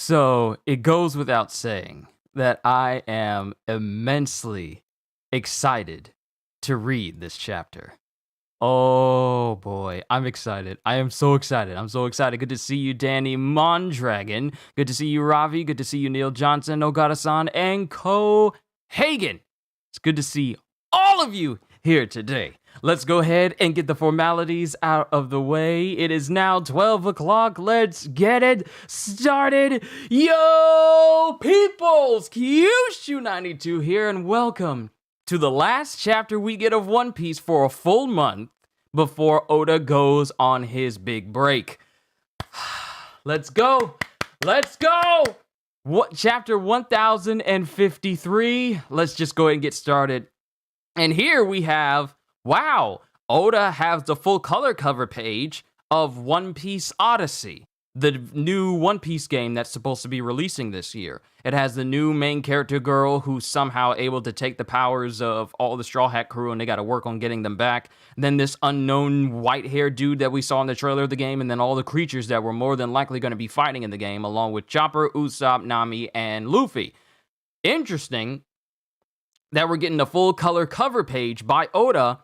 So it goes without saying that I am immensely excited to read this chapter. Oh boy, I'm excited. I am so excited. I'm so excited. Good to see you, Danny Mondragon. Good to see you, Ravi. Good to see you, Neil Johnson, Ogata-san, and Ko Hagen. It's good to see all of you here today. Let's go ahead and get the formalities out of the way. It is now 12 o'clock. Let's get it started. Yo, peoples! Kyushu92 here, and welcome to the last chapter we get of One Piece for a full month before Oda goes on his big break. Let's go! Let's go! What, chapter 1053. Let's just go ahead and get started. And here we have, wow, Oda has the full color cover page of One Piece Odyssey, the new One Piece game that's supposed to be releasing this year. It has the new main character girl who's somehow able to take the powers of all the Straw Hat crew, and they got to work on getting them back. Then this unknown white-haired dude that we saw in the trailer of the game, and then all the creatures that were more than likely going to be fighting in the game, along with Chopper, Usopp, Nami, and Luffy. Interesting that we're getting a full color cover page by Oda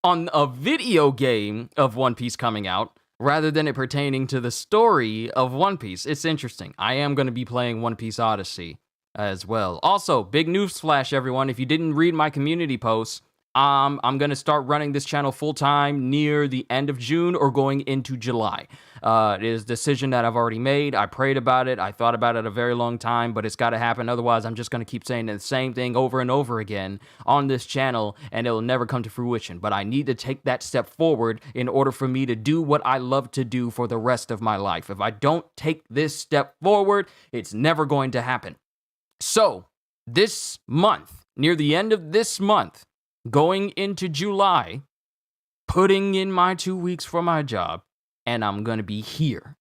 on a video game of One Piece coming out, rather than it pertaining to the story of One Piece. It's interesting. I am going to be playing One Piece Odyssey as well. Also, big news flash, everyone. If you didn't read my community posts, I'm going to start running this channel full-time near the end of June or going into July. It is a decision that I've already made. I prayed about it. I thought about it a very long time, but it's got to happen. Otherwise, I'm just going to keep saying the same thing over and over again on this channel, and it'll never come to fruition. But I need to take that step forward in order for me to do what I love to do for the rest of my life. If I don't take this step forward, it's never going to happen. So, this month, near the end of this month, going into July, putting in my 2 weeks for my job, and I'm going to be here,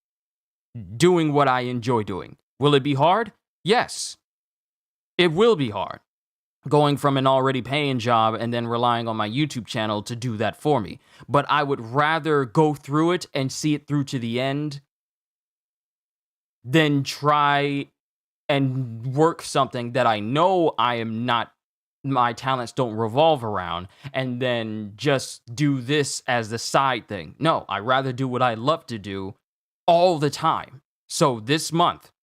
doing what I enjoy doing. Will it be hard? Yes. It will be hard, going from an already paying job and then relying on my YouTube channel to do that for me. But I would rather go through it and see it through to the end than try and work something that I know my talents don't revolve around, and then just do this as the side thing. No, I'd rather do what I love to do all the time. So this month,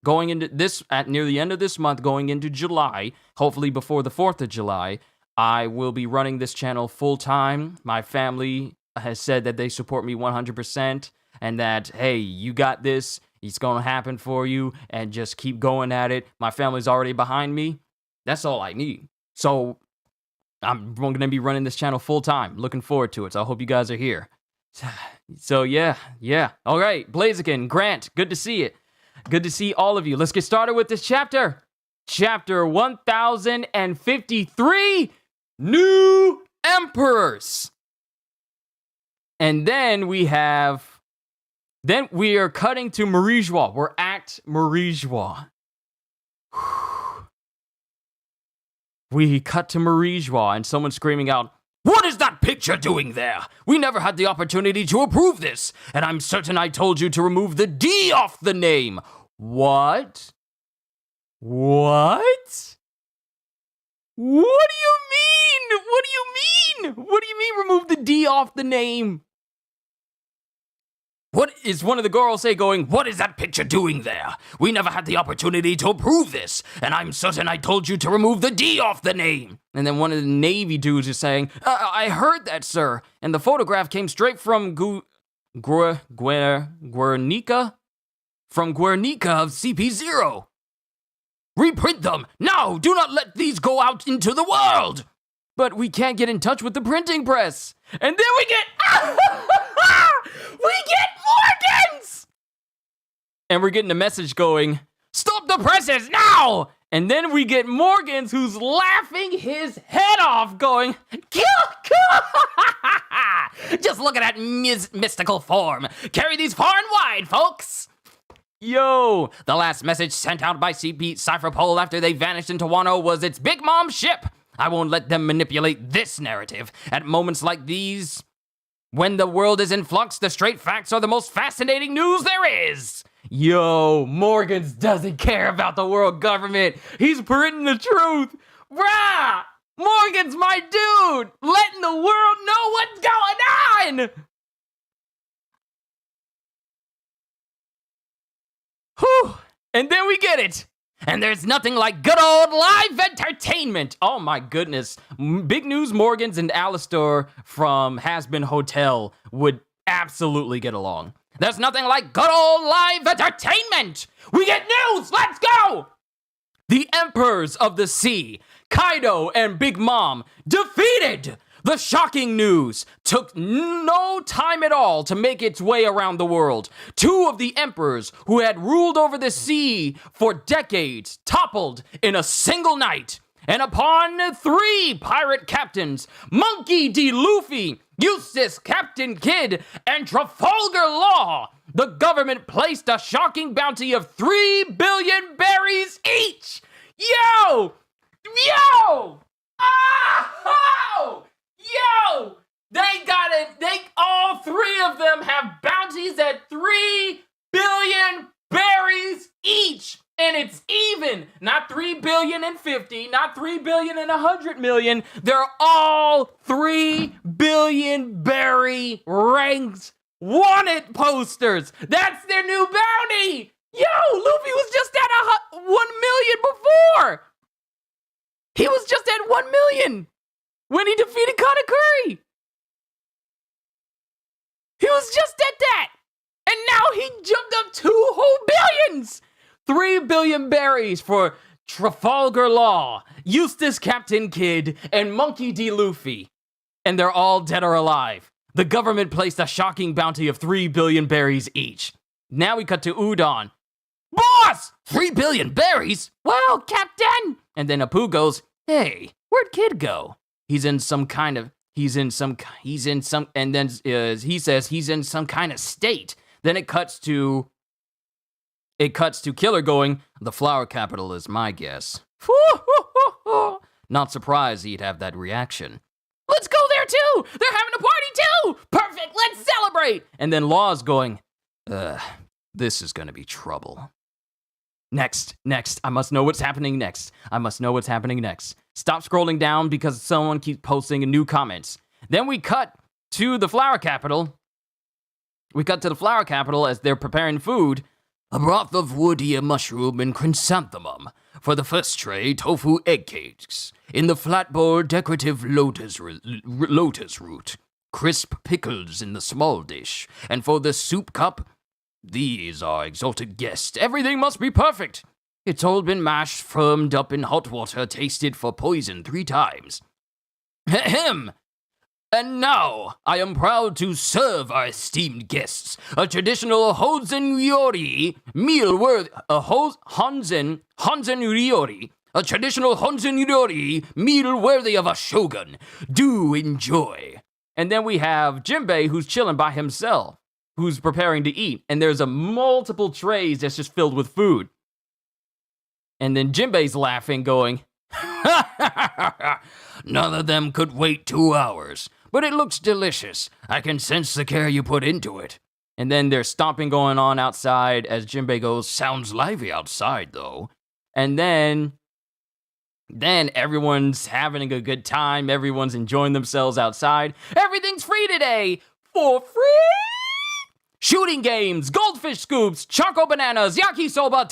going into this, at near the end of this month, going into July, hopefully before the 4th of July, I will be running this channel full time. My family has said that they support me 100%, and that, hey, you got this, it's gonna happen for you, and just keep going at it. My family's already behind me. That's all I need. So I'm going to be running this channel full time. Looking forward to it. So I hope you guys are here. So yeah. All right, Blaziken, Grant, good to see it. Good to see all of you. Let's get started with this chapter. Chapter 1053, New Emperors. And then we are cutting to Marijois. We're at Marijois. We cut to Marijois and someone screaming out, "What is that picture doing there? We never had the opportunity to approve this, and I'm certain I told you to remove the D off the name." What? What? What do you mean? What do you mean? What do you mean remove the D off the name? What is one of the girls say going, "What is that picture doing there? We never had the opportunity to approve this, and I'm certain I told you to remove the D off the name." And then one of the Navy dudes is saying, "I heard that, sir, and the photograph came straight from Guernica? From Guernica of CP0. Reprint them! Now! Do not let these go out into the world!" "But we can't get in touch with the printing press." And then we get... we get Morgans! And we're getting a message going, "Stop the presses now!" And then we get Morgans, who's laughing his head off, going, "Kill! Just look at that mystical form. Carry these far and wide, folks." Yo, the last message sent out by CP Cypherpole after they vanished into Wano was its Big Mom ship. I won't let them manipulate this narrative. At moments like these, when the world is in flux, the straight facts are the most fascinating news there is. Yo, Morgans doesn't care about the world government. He's printing the truth. Bruh! Morgan's my dude! Letting the world know what's going on! Whew! And then we get it. And there's nothing like good old live entertainment. Oh my goodness. Big News Morgans and Alistair from Has-Been Hotel would absolutely get along. There's nothing like good old live entertainment. We get news. Let's go. The Emperors of the Sea, Kaido and Big Mom, defeated. The shocking news took no time at all to make its way around the world. Two of the emperors who had ruled over the sea for decades toppled in a single night. And upon three pirate captains, Monkey D. Luffy, Eustace Captain Kidd, and Trafalgar Law, the government placed a shocking bounty of 3 billion berries each. Yo! Oh! Yo! They got it. All three of them have bounties at 3 billion berries each. And it's even. Not 3 billion and 50, not 3 billion and 100 million. They're all 3 billion berry ranked wanted posters. That's their new bounty. Yo, Luffy was just at 1 million before. He was just at 1 million. When he defeated Katakuri. He was just at that. And now he jumped up 2 whole billions. 3 billion berries for Trafalgar Law, Eustace Captain Kidd, and Monkey D. Luffy. And they're all dead or alive. The government placed a shocking bounty of 3 billion berries each. Now we cut to Udon. Boss! 3 billion berries? Well, Captain! And then Apu goes, hey, where'd Kidd go? And then he says he's in some kind of state. Then it cuts to Killer going, the flower capital is my guess. Not surprised he'd have that reaction. Let's go there too! They're having a party too! Perfect, let's celebrate! And then Law's going, this is gonna be trouble. Next, I must know what's happening next. Stop scrolling down because someone keeps posting new comments. Then we cut to the flower capital. As they're preparing food. A broth of wood ear mushroom and chrysanthemum. For the first tray, tofu egg cakes. In the flat bowl, decorative lotus root. Crisp pickles in the small dish. And for the soup cup, these are exalted guests. Everything must be perfect. It's all been mashed, firmed up in hot water, tasted for poison 3 times. Ahem. And now, I am proud to serve our esteemed guests a traditional Honzen Ryori meal worthy of a shogun. Do enjoy. And then we have Jinbei, who's chilling by himself, who's preparing to eat, and there's a multiple trays that's just filled with food. And then Jinbei's laughing, going, none of them could wait 2 hours, but it looks delicious. I can sense the care you put into it. And then there's stomping going on outside as Jinbei goes, sounds lively outside, though. And then everyone's having a good time. Everyone's enjoying themselves outside. Everything's free today for free. Shooting games, goldfish scoops, choco bananas, yakisoba,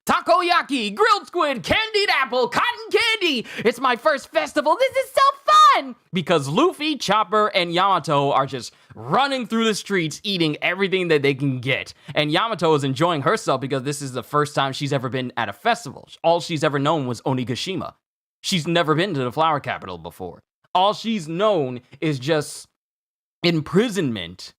takoyaki, grilled squid, candied apple, cotton candy. It's my first festival. This is so fun! Because Luffy, Chopper, and Yamato are just running through the streets eating everything that they can get. And Yamato is enjoying herself because this is the first time she's ever been at a festival. All she's ever known was Onigashima. She's never been to the flower capital before. All she's known is just imprisonment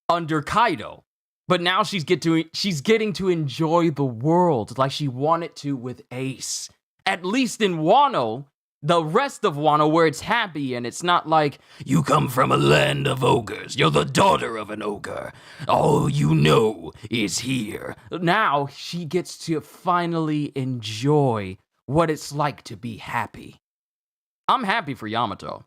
under Kaido. But now she's getting to enjoy the world like she wanted to with Ace. At least in Wano, the rest of Wano, where it's happy and it's not like, you come from a land of ogres, you're the daughter of an ogre, all you know is here. Now she gets to finally enjoy what it's like to be happy. I'm happy for Yamato.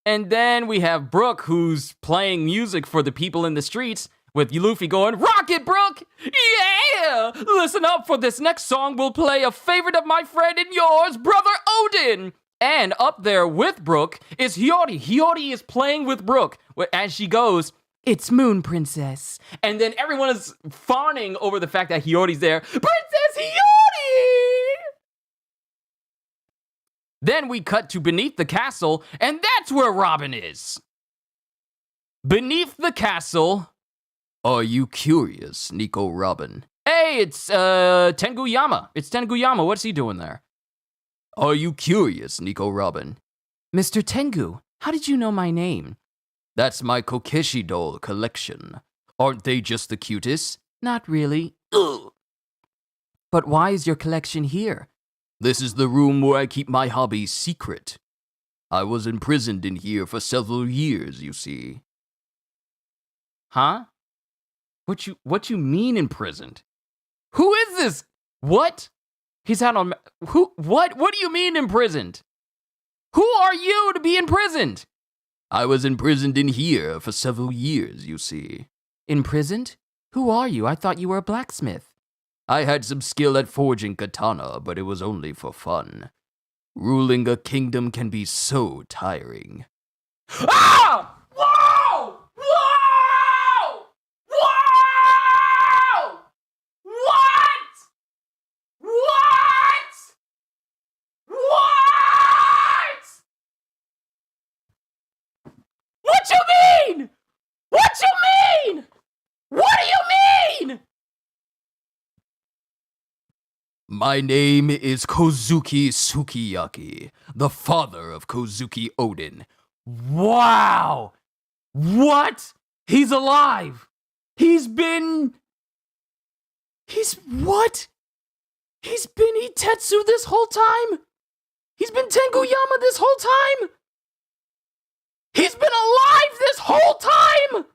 And then we have Brooke, who's playing music for the people in the streets, with Luffy going, Rocket Brook! Yeah! Listen up, for this next song will play a favorite of my friend and yours, Brother Odin! And up there with Brook is Hiyori. Hiyori is playing with Brook as she goes, it's Moon Princess. And then everyone is fawning over the fact that Hiyori's there. Princess Hiyori! Then we cut to beneath the castle, and that's where Robin is. Beneath the castle. Are you curious, Nico Robin? Hey, it's Tenguyama. It's Tenguyama. What's he doing there? Are you curious, Nico Robin? Mr. Tengu, how did you know my name? That's my Kokeshi doll collection. Aren't they just the cutest? Not really. Ugh. But why is your collection here? This is the room where I keep my hobbies secret. I was imprisoned in here for several years, you see. Huh? What you mean imprisoned? Who is this? What? He's out on... Who? What? What do you mean imprisoned? Who are you to be imprisoned? I was imprisoned in here for several years, you see. Imprisoned? Who are you? I thought you were a blacksmith. I had some skill at forging katana, but it was only for fun. Ruling a kingdom can be so tiring. Ah! Whoa! Whoa! Whoa! What? What? What? What you mean? What you mean? What do you mean? My name is Kozuki Sukiyaki, the father of Kozuki Odin. Wow! What? He's alive! He's what? He's been Itetsu this whole time? He's been Tenguyama this whole time? He's been alive this whole time?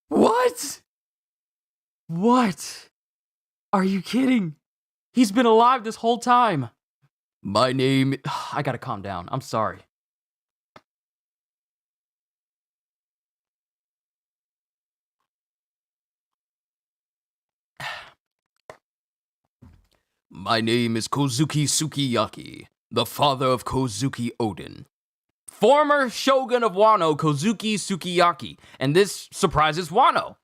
What? What? Are you kidding? He's been alive this whole time. My name... I gotta calm down. I'm sorry. My name is Kozuki Sukiyaki, the father of Kozuki Odin. Former shogun of Wano, Kozuki Sukiyaki. And this surprises Wano.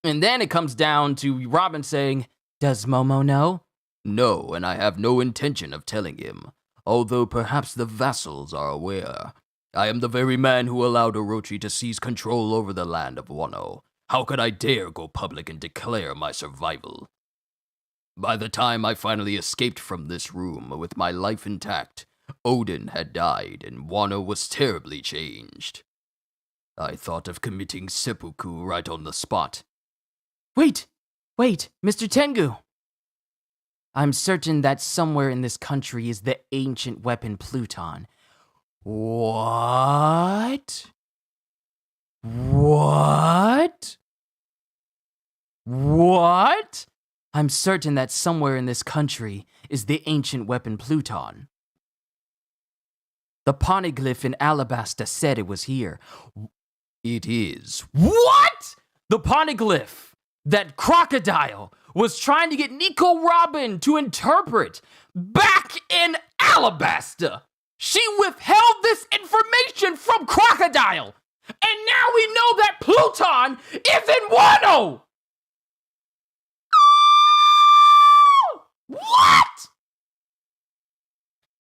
And then it comes down to Robin saying, does Momo know? No, and I have no intention of telling him. Although perhaps the vassals are aware. I am the very man who allowed Orochi to seize control over the land of Wano. How could I dare go public and declare my survival? By the time I finally escaped from this room with my life intact, Odin had died and Wano was terribly changed. I thought of committing seppuku right on the spot. Wait, Mr. Tengu. I'm certain that somewhere in this country is the ancient weapon Pluton. What? What? What? I'm certain that somewhere in this country is the ancient weapon Pluton. The poneglyph in Alabasta said it was here. It is. What? The poneglyph that Crocodile was trying to get Nico Robin to interpret back in Alabasta. She withheld this information from Crocodile. And now we know that Pluton is in Wano. What?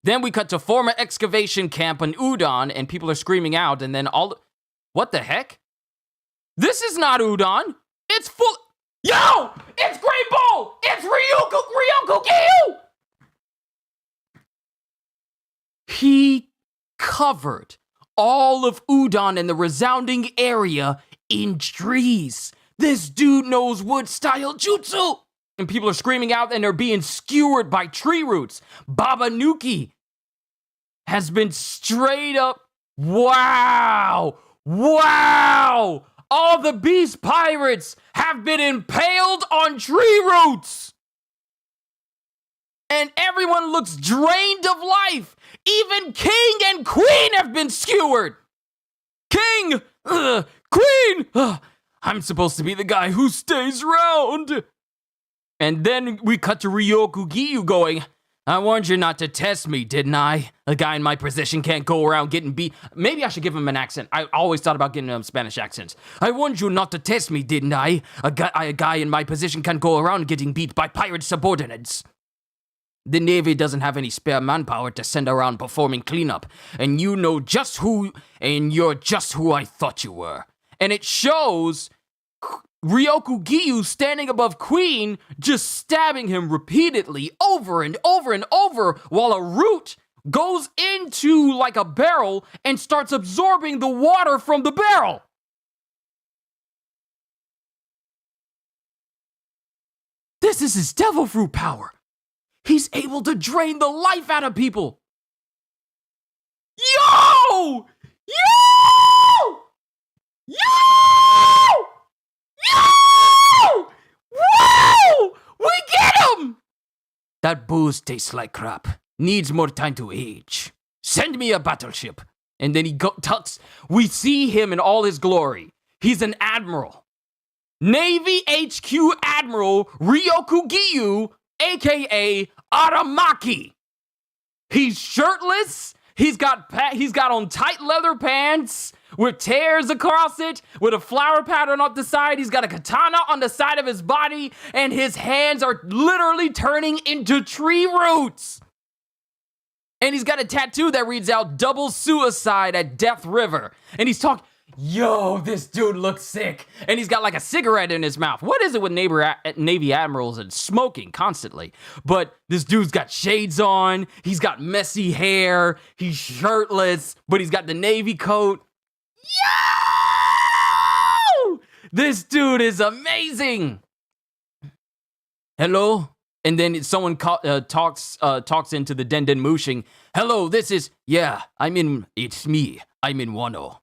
Then we cut to former excavation camp in Udon, and people are screaming out, and then what the heck? This is not Udon. It's full... Yo! It's Great Bull! It's Ryoko Gyu! He covered all of Udon and the resounding area in trees. This dude knows wood-style jutsu! And people are screaming out and they're being skewered by tree roots. Baba Nuki has been straight up... Wow! Wow! All the beast pirates have been impaled on tree roots! and everyone looks drained of life. Even King and Queen have been skewered. King! Queen! I'm supposed to be the guy who stays around. And then we cut to Ryoku Giyu going, I warned you not to test me, didn't I? A guy in my position can't go around getting beat. Maybe I should give him an accent. I always thought about getting Spanish accents. I warned you not to test me, didn't I? A guy in my position can't go around getting beat by pirate subordinates. The Navy doesn't have any spare manpower to send around performing cleanup. And you're just who I thought you were. And it shows Ryoku Giyu standing above Queen, just stabbing him repeatedly over and over and over, while a root goes into like a barrel and starts absorbing the water from the barrel. This is his devil fruit power. He's able to drain the life out of people. Yo! Yo! Yo! Yo! Whoa! We get him! That booze tastes like crap. Needs more time to age. Send me a battleship. And then we see him in all his glory. He's an admiral. Navy HQ Admiral Ryoku Giyu, aka Aramaki. He's shirtless. He's got on tight leather pants with tears across it, with a flower pattern up the side. He's got a katana on the side of his body, and his hands are literally turning into tree roots. And he's got a tattoo that reads out double suicide at Death River. And he's talking, yo, this dude looks sick. And he's got like a cigarette in his mouth. What is it with Navy admirals and smoking constantly? But this dude's got shades on. He's got messy hair. He's shirtless, but he's got the Navy coat. Yo! This dude is amazing. Hello? And then someone talks into the Den Mushing. Hello, it's me. I'm in Wano.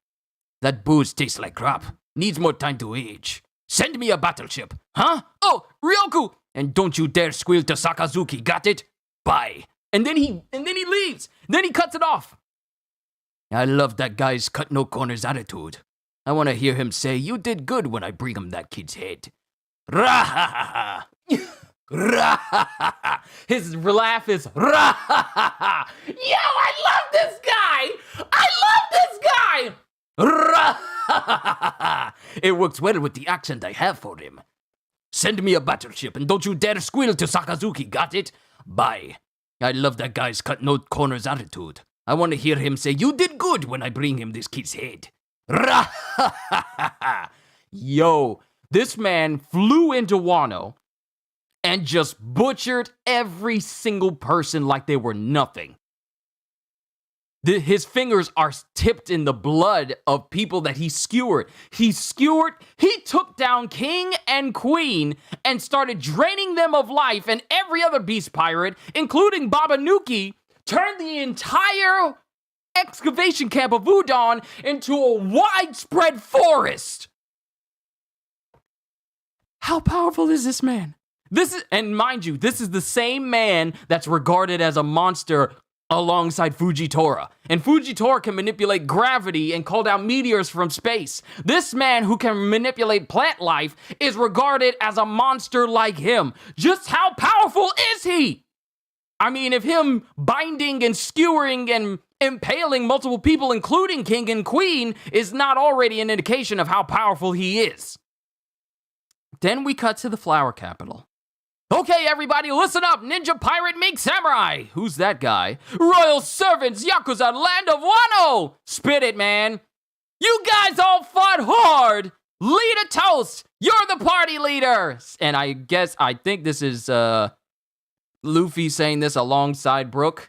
That booze tastes like crap. Needs more time to age. Send me a battleship. Huh? Oh, Ryoku! And don't you dare squeal to Sakazuki, got it? Bye. And then he leaves. Then he cuts it off. I love that guy's cut no corners attitude. I want to hear him say, you did good when I bring him that kid's head. Ra-ha-ha-ha. Ra-ha-ha-ha. His laugh is ra-ha-ha-ha. Yo, I love this guy. Ra-ha-ha-ha. It works well with the accent I have for him. Send me a battleship and don't you dare squeal to Sakazuki, got it? Bye. I love that guy's cut no corners attitude. I want to hear him say, you did good when I bring him this kid's head. Ra-ha-ha-ha. Yo, this man flew into Wano and just butchered every single person like they were nothing. His fingers are tipped in the blood of people that he skewered. He took down King and Queen and started draining them of life, and every other beast pirate, including Babanuki, turned the entire excavation camp of Udon into a widespread forest. How powerful is this man? And mind you, this is the same man that's regarded as a monster alongside Fujitora. And Fujitora can manipulate gravity and call down meteors from space. This man who can manipulate plant life is regarded as a monster like him. Just how powerful is he? I mean, if him binding and skewering and impaling multiple people, including King and Queen, is not already an indication of how powerful he is. Then we cut to the Flower Capital. Okay, everybody, listen up. Ninja Pirate Mink Samurai. Who's that guy? Royal Servants, Yakuza, Land of Wano. Spit it, man. You guys all fought hard. Lead a toast. You're the party leader. And I think this is Luffy saying this alongside Brook.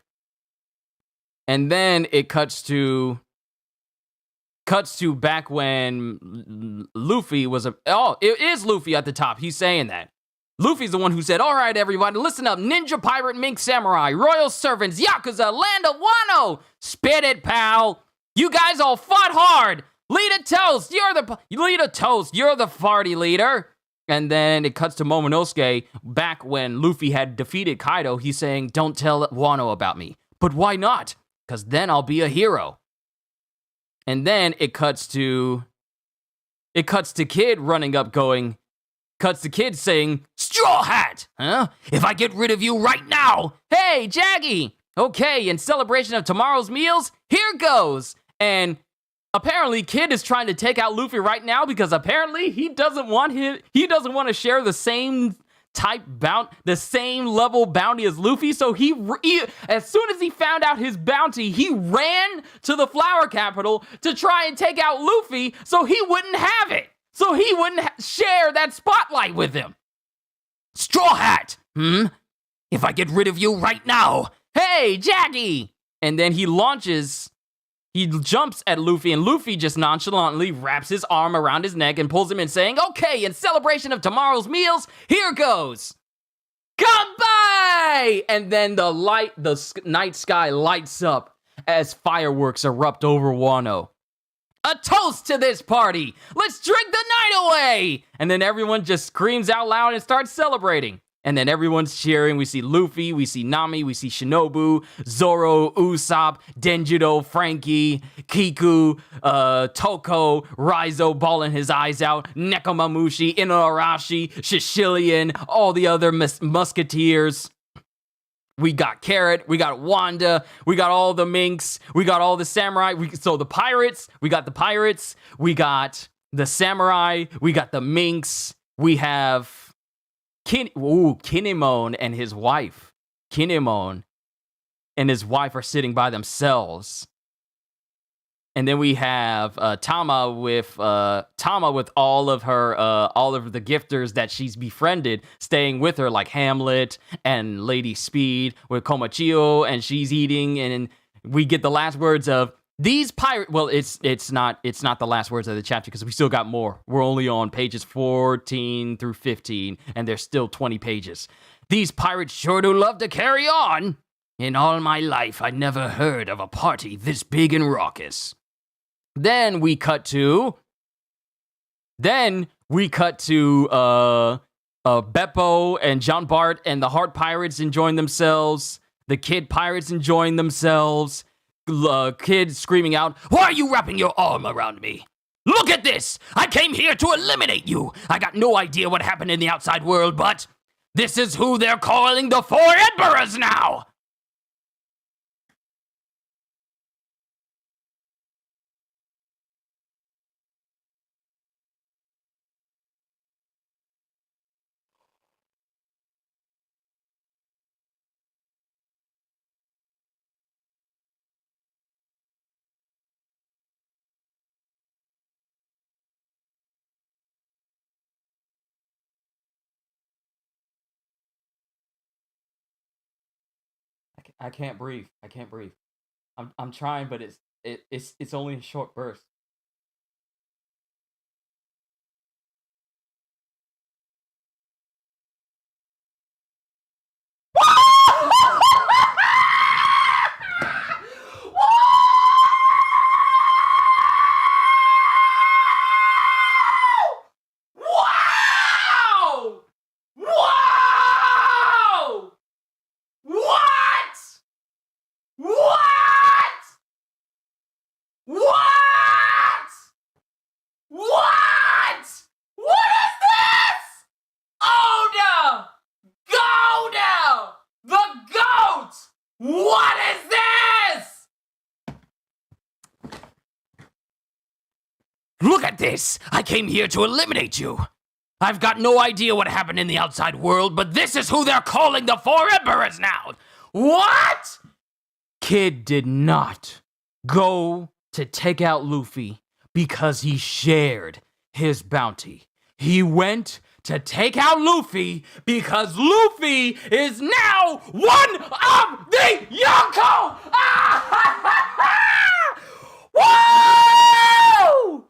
And then it cuts to back when Luffy was it is Luffy at the top. He's saying that. Luffy's the one who said, all right, everybody, listen up. Ninja Pirate Mink Samurai, Royal Servants, Yakuza, Land of Wano. Spit it, pal. You guys all fought hard. Lead a toast. You're the party leader. And then it cuts to Momonosuke back when Luffy had defeated Kaido. He's saying, "Don't tell Wano about me." But why not? Because then I'll be a hero. And then it cuts to Kid running up cuts to Kid saying, "Straw Hat, huh? If I get rid of you right now, hey, Jaggy, okay, in celebration of tomorrow's meals, here goes." And apparently Kid is trying to take out Luffy right now because apparently he doesn't want to share the same the same level bounty as Luffy. So he as soon as he found out his bounty, he ran to the Flower Capital to try and take out Luffy so he wouldn't have it. So he wouldn't share that spotlight with him. "Straw Hat, if I get rid of you right now, hey, Jaggy." And then he jumps at Luffy, and Luffy just nonchalantly wraps his arm around his neck and pulls him in, saying, "Okay, in celebration of tomorrow's meals, here goes. Goodbye!" And then the night sky lights up as fireworks erupt over Wano. "A toast to this party! Let's drink the night away!" And then everyone just screams out loud and starts celebrating. And then everyone's cheering. We see Luffy, we see Nami, we see Shinobu, Zoro, Usopp, Denjiro, Frankie, Kiku, Toko, Raizo bawling his eyes out, Nekomamushi, Inuarashi, Shishilian, all the other musketeers. We got Carrot, we got Wanda, we got all the minks, we got all the samurai. So the pirates, we got the pirates, we got the samurai, we got the minks, we have Kinemon and his wife. Kinemon and his wife are sitting by themselves. And then we have Tama with all of the gifters that she's befriended staying with her, like Hamlet and Lady Speed with Komachio, and she's eating, and we get the last words of these pirates. Well, it's not the last words of the chapter because we still got more. We're only on pages 14 through 15, and there's still 20 pages. "These pirates sure do love to carry on. In all my life, I never heard of a party this big and raucous." Then we cut to Beppo and Jean Bart and the Heart Pirates enjoying themselves. The Kid Pirates enjoying themselves. Kid screaming out, "Why are you wrapping your arm around me? Look at this! I came here to eliminate you! I got no idea what happened in the outside world, but this is who they're calling the Four Emperors now!" I can't breathe. I can't breathe. I'm trying, but it's only a short burst. Wow! Wow! What? What? What? What? What is this? Oda! Goda! The goat! What is this? Look at this! I came here to eliminate you. I've got no idea what happened in the outside world, but this is who they're calling the Four Emperors now. What? Kid did not go to take out Luffy because he shared his bounty. He went to take out Luffy because Luffy is now one of the Yonko! Whoa!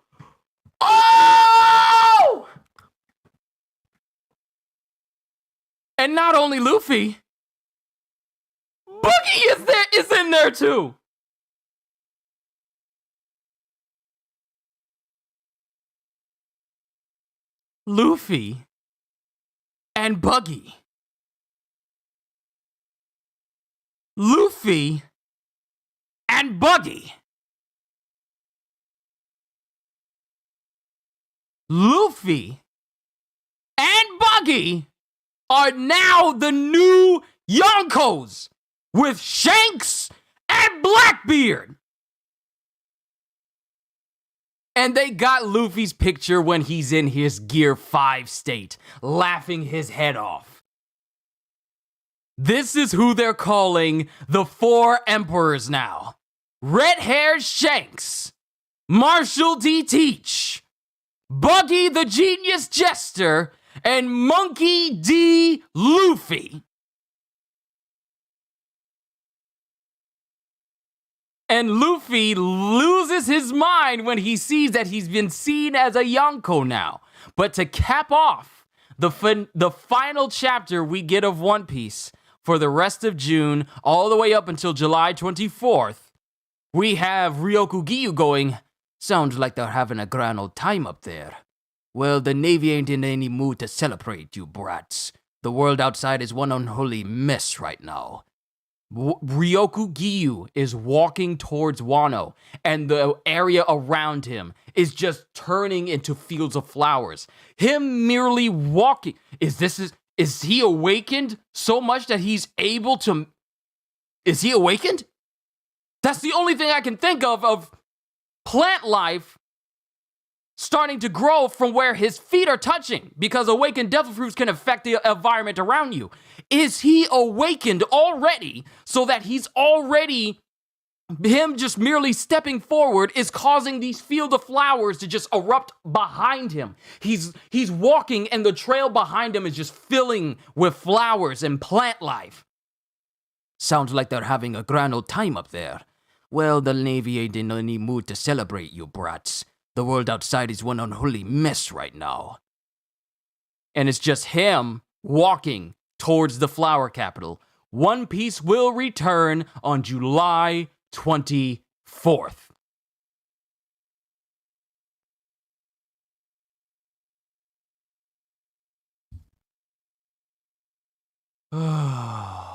Oh! And not only Luffy, Boogie is in there too. Luffy and Buggy. Luffy and Buggy. Luffy and Buggy are now the new Yonkos with Shanks and Blackbeard. And they got Luffy's picture when he's in his Gear 5 state, laughing his head off. This is who they're calling the Four Emperors now. Red-haired Shanks, Marshall D. Teach, Buggy the Genius Jester, and Monkey D. Luffy. And Luffy loses his mind when he sees that he's been seen as a Yonko now. But to cap off the final chapter we get of One Piece for the rest of June, all the way up until July 24th, we have Ryoku Giyu going, "Sounds like they're having a grand old time up there. Well, the Navy ain't in any mood to celebrate, you brats. The world outside is one unholy mess right now." Ryoku Giyu is walking towards Wano, and the area around him is just turning into fields of flowers. Him merely walking. Is he awakened so much that he's able to... Is he awakened? That's the only thing I can think of plant life starting to grow from where his feet are touching, because awakened devil fruits can affect the environment around you. Is he awakened already so that he's already, him just merely stepping forward is causing these field of flowers to just erupt behind him? He's walking and the trail behind him is just filling with flowers and plant life. Sounds like they're having a grand old time up there. Well, the Navy ain't in any mood to celebrate, you brats. The world outside is one unholy mess right now. And it's just him walking towards the flower capital. One Piece will return on July 24th. Oh.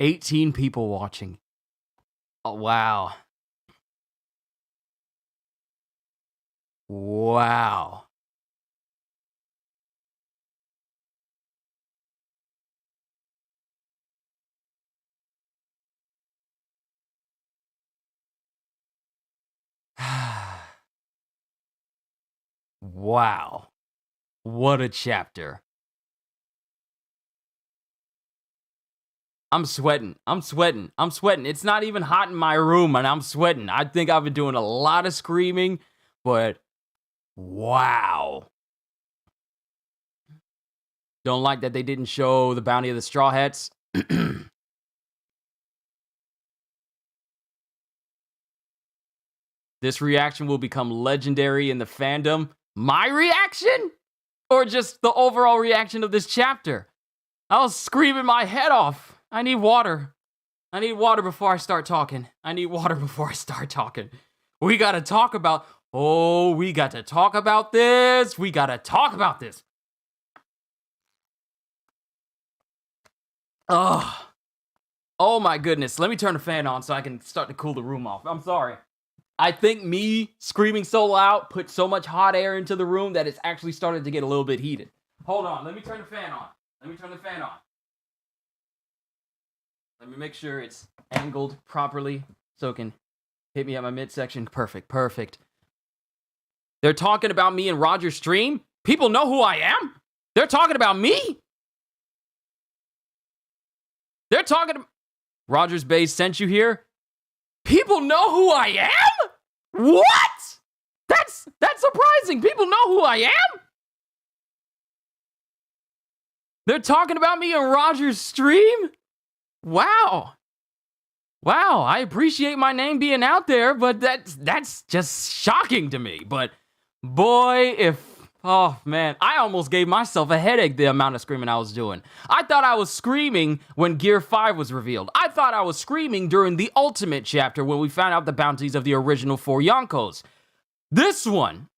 18 people watching. Oh, wow. Wow. Wow. What a chapter. I'm sweating. It's not even hot in my room and I'm sweating. I think I've been doing a lot of screaming, but wow. Don't like that they didn't show the bounty of the Straw Hats. This reaction will become legendary in the fandom. My reaction? Or just the overall reaction of this chapter? I was screaming my head off. I need water. I need water before I start talking. We gotta talk about... Oh, we got to talk about this. Oh my goodness. Let me turn the fan on so I can start to cool the room off. I'm sorry. I think me screaming so loud put so much hot air into the room that it's actually started to get a little bit heated. Hold on. Let me turn the fan on. Let me make sure it's angled properly so it can hit me at my midsection. Perfect. They're talking about me in Roger's stream? People know who I am? They're talking about me? They're talking... Roger's Bay sent you here? People know who I am? What? That's surprising. People know who I am? They're talking about me in Roger's stream? Wow. I appreciate my name being out there, but that's just shocking to me. But boy, if Oh, man. I almost gave myself a headache the amount of screaming I was doing. I thought I was screaming when Gear 5 was revealed. I thought I was screaming during the Ultimate Chapter when we found out the bounties of the original 4 Yonkos. This one.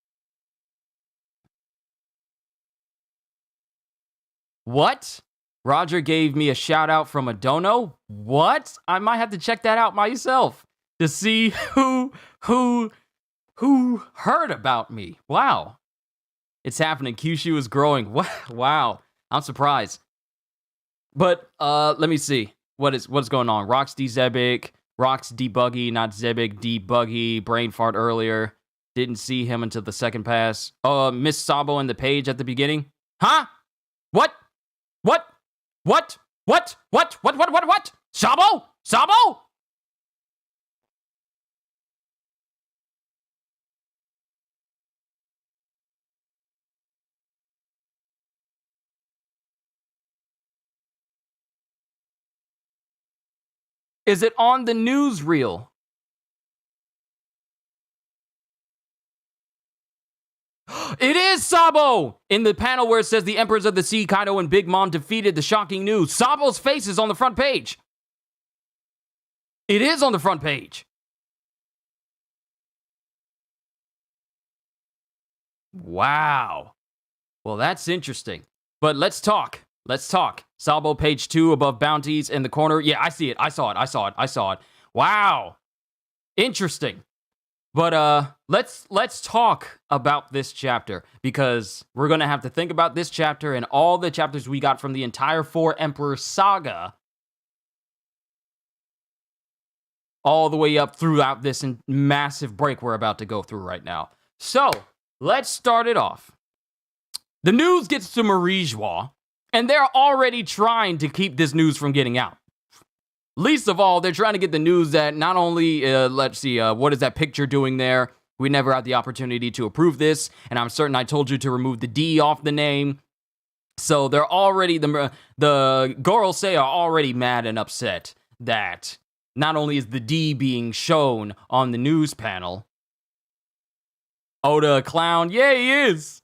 What? Roger gave me a shout out from a dono? What? I might have to check that out myself to see who heard about me. Wow. It's happening. Kyushu is growing. Wow. I'm surprised. But let me see. What's going on? Rox D Zebic, Rox D Buggy, not Zebic, D Buggy, brain fart earlier. Didn't see him until the second pass. Miss Sabo in the page at the beginning. Huh? What? Sabo? Is it on the newsreel? It is Sabo! In the panel where it says the Emperors of the Sea, Kaido and Big Mom defeated the shocking news. Sabo's face is on the front page. It is on the front page. Wow. Well, that's interesting. But let's talk. Sabo page 2 above bounties in the corner. Yeah, I see it. I saw it. Wow. Interesting. But let's talk about this chapter, because we're going to have to think about this chapter and all the chapters we got from the entire 4 Emperor saga all the way up throughout this massive break we're about to go through right now. So, let's start it off. The news gets to Marijois, and they're already trying to keep this news from getting out. Least of all, they're trying to get the news that not only, let's see, what is that picture doing there? We never had the opportunity to approve this, and I'm certain I told you to remove the D off the name. So they're already, the Gorosei are already mad and upset that not only is the D being shown on the news panel, Oda a clown? Yeah, he is.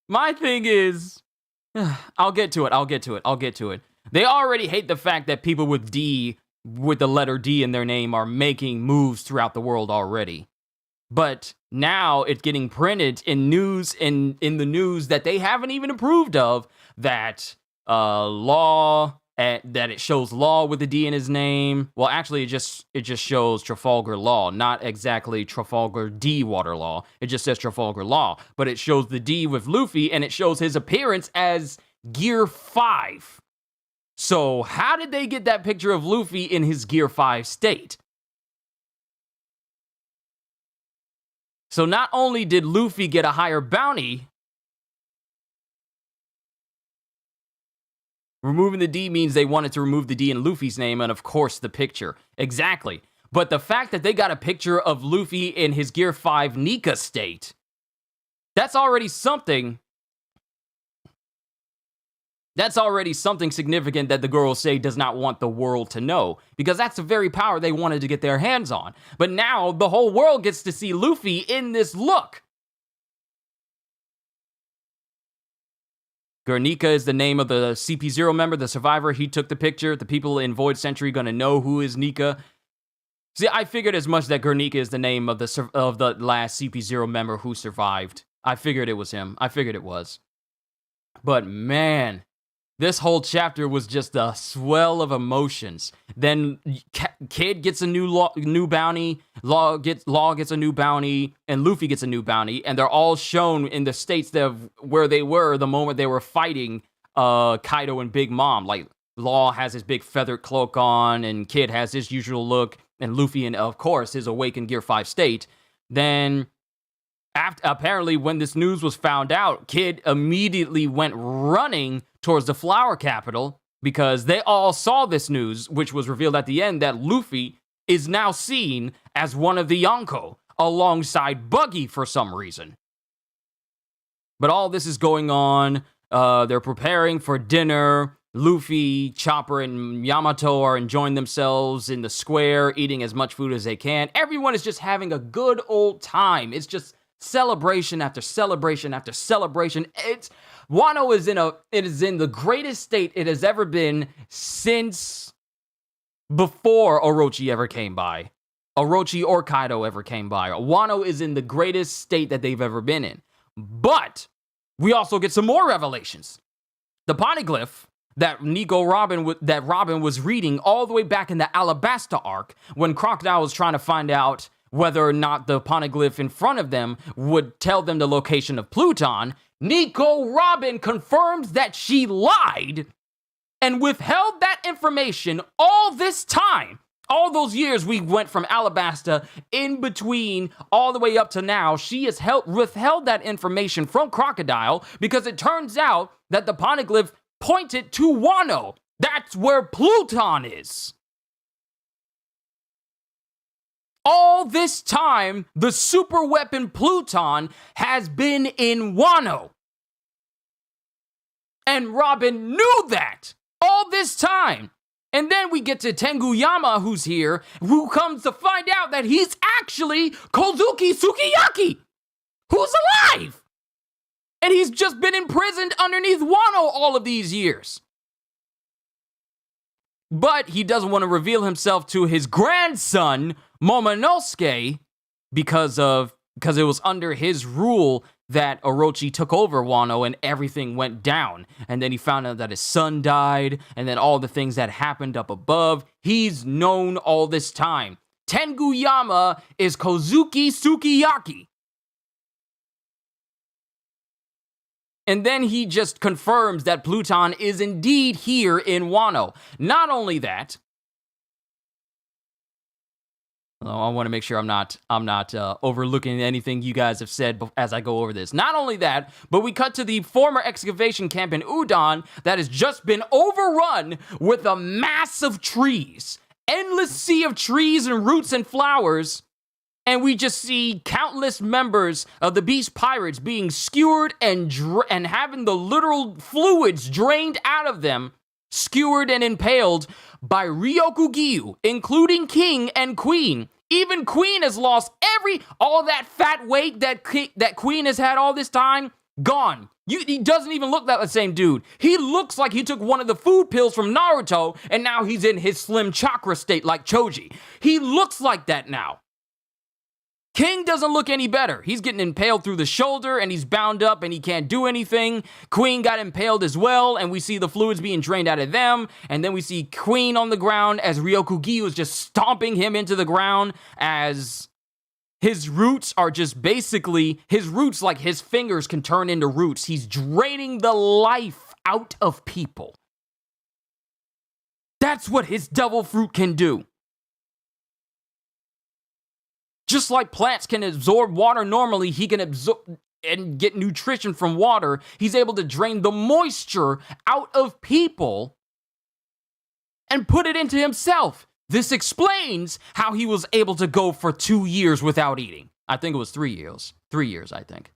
My thing is, I'll get to it. They already hate the fact that people with the letter D in their name are making moves throughout the world already. But now it's getting printed in news in the news that they haven't even approved of, that that it shows Law with the D in his name. Well, actually, it just shows Trafalgar Law, not exactly Trafalgar D Water Law. It just says Trafalgar Law, but it shows the D with Luffy, and it shows his appearance as Gear 5. So, how did they get that picture of Luffy in his Gear 5 state? So, not only did Luffy get a higher bounty, removing the D means they wanted to remove the D in Luffy's name, and of course the picture. Exactly. But the fact that they got a picture of Luffy in his Gear 5 Nika state, that's already something. That's already something significant that the Gorosei does not want the world to know, because that's the very power they wanted to get their hands on. But now the whole world gets to see Luffy in this look. Guernica is the name of the CP0 member, the survivor. He took the picture. The people in Void Century gonna know who is Nika. See, I figured as much that Guernica is the name of the last CP0 member who survived. I figured it was him. I figured it was. But man, this whole chapter was just a swell of emotions. Then Kid gets a new bounty, Law gets a new bounty, and Luffy gets a new bounty, and they're all shown in the states where they were the moment they were fighting Kaido and Big Mom. Like, Law has his big feathered cloak on, and Kid has his usual look, and Luffy, and of course, his awakened Gear 5 state. Then, apparently, when this news was found out, Kid immediately went running towards the Flower Capital, because they all saw this news, which was revealed at the end, that Luffy is now seen as one of the Yonko, alongside Buggy for some reason. But all this is going on. They're preparing for dinner. Luffy, Chopper, and Yamato are enjoying themselves in the square, eating as much food as they can. Everyone is just having a good old time. It's just celebration after celebration after celebration. Wano is in the greatest state it has ever been since before Orochi ever came by. Orochi or Kaido ever came by. Wano is in the greatest state that they've ever been in. But we also get some more revelations. The poneglyph that Robin was reading all the way back in the Alabasta arc, when Crocodile was trying to find out whether or not the poneglyph in front of them would tell them the location of Pluton, Nico Robin confirmed that she lied and withheld that information all this time. All those years we went from Alabasta in between all the way up to now, she has withheld that information from Crocodile because it turns out that the poneglyph pointed to Wano. That's where Pluton is. All this time, the super weapon Pluton has been in Wano. And Robin knew that all this time. And then we get to Tenguyama, who's here, who comes to find out that he's actually Kozuki Sukiyaki, who's alive. And he's just been imprisoned underneath Wano all of these years. But he doesn't want to reveal himself to his grandson, Momonosuke, because it was under his rule that Orochi took over Wano and everything went down. And then he found out that his son died, and then all the things that happened up above. He's known all this time. Tenguyama is Kozuki Sukiyaki. And then he just confirms that Pluton is indeed here in Wano. Not only that, I want to make sure I'm not overlooking anything you guys have said as I go over this. Not only that, but we cut to the former excavation camp in Udon that has just been overrun with a mass of trees. Endless sea of trees and roots and flowers. And we just see countless members of the Beast Pirates being skewered and having the literal fluids drained out of them, skewered and impaled by Ryokugyu, including King and Queen. Even Queen has lost all that fat weight that Queen has had all this time, gone. He doesn't even look like the same dude. He looks like he took one of the food pills from Naruto, and now he's in his slim chakra state like Choji. He looks like that now. King doesn't look any better. He's getting impaled through the shoulder, and he's bound up, and he can't do anything. Queen got impaled as well, and we see the fluids being drained out of them. And then we see Queen on the ground as Ryokugyu is just stomping him into the ground as his roots are just basically, like his fingers can turn into roots. He's draining the life out of people. That's what his devil fruit can do. Just like plants can absorb water normally, he can absorb and get nutrition from water. He's able to drain the moisture out of people and put it into himself. This explains how he was able to go for 2 years without eating. I think it was 3 years. 3 years, I think.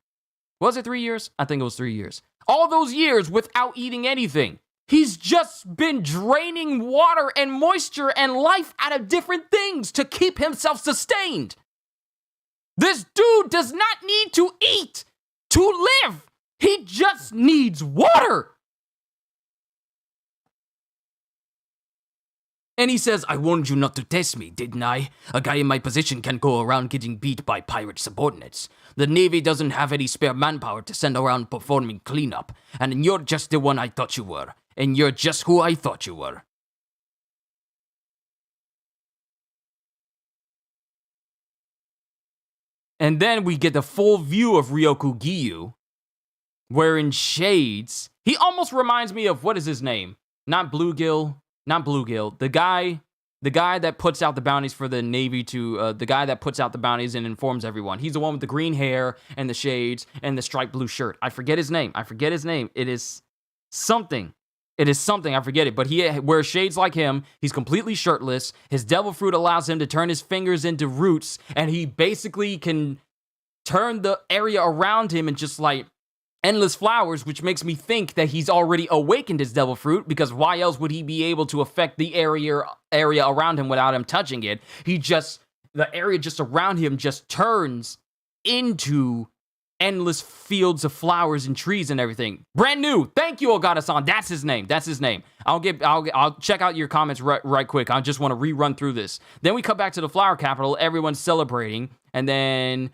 Was it 3 years? I think it was 3 years. All those years without eating anything. He's just been draining water and moisture and life out of different things to keep himself sustained. This dude does not need to eat to live. He just needs water. And he says, I warned you not to test me, didn't I? A guy in my position can't go around getting beat by pirate subordinates. The Navy doesn't have any spare manpower to send around performing cleanup. And you're just the one I thought you were. And you're just who I thought you were. And then we get the full view of Ryokugyu, wearing shades. He almost reminds me of, what is his name? Not Bluegill. The guy that puts out the bounties for the Navy the guy that puts out the bounties and informs everyone. He's the one with the green hair and the shades and the striped blue shirt. I forget his name. It is something. I forget it. But he wears shades like him. He's completely shirtless. His devil fruit allows him to turn his fingers into roots. And he basically can turn the area around him and just like endless flowers, which makes me think that he's already awakened his devil fruit, because why else would he be able to affect the area around him without him touching it? The area just around him just turns into endless fields of flowers and trees and everything. Brand new. Thank you, Ogata-san. That's his name. That's his name. I'll check out your comments right quick. I just want to rerun through this. Then we come back to the flower capital. Everyone's celebrating. And then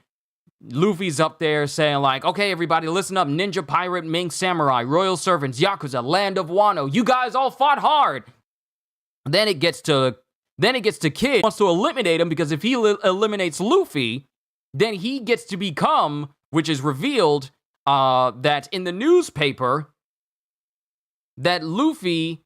Luffy's up there saying like, okay, everybody, listen up. Ninja, pirate, mink, samurai, royal servants, yakuza, land of Wano. You guys all fought hard. Then it gets to Kid. Wants to eliminate him because if he eliminates Luffy, then he gets to become, which is revealed that in the newspaper, that Luffy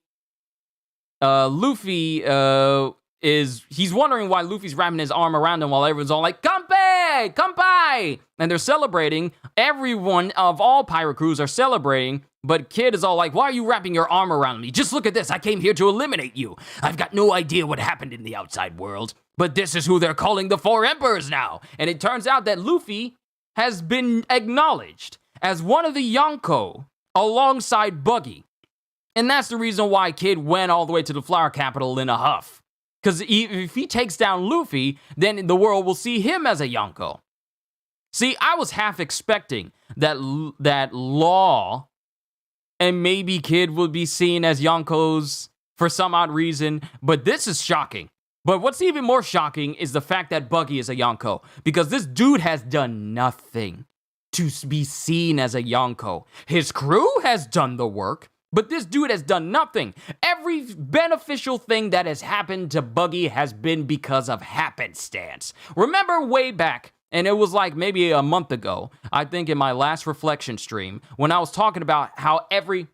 he's wondering why Luffy's wrapping his arm around him while everyone's all like, Kanpai! And they're celebrating. Everyone of all pirate crews are celebrating, but Kid is all like, why are you wrapping your arm around me? Just look at this. I came here to eliminate you. I've got no idea what happened in the outside world, but this is who they're calling the Four Emperors now. And it turns out that Luffy has been acknowledged as one of the Yonko alongside Buggy. And that's the reason why Kid went all the way to the flower capital in a huff. Because if he takes down Luffy, then the world will see him as a Yonko. See, I was half expecting that Law and maybe Kid would be seen as Yonkos for some odd reason, but this is shocking. But what's even more shocking is the fact that Buggy is a Yonko, because this dude has done nothing to be seen as a Yonko. His crew has done the work, but this dude has done nothing. Every beneficial thing that has happened to Buggy has been because of happenstance. Remember way back, and it was like maybe a month ago, I think in my last reflection stream, when I was talking about how everything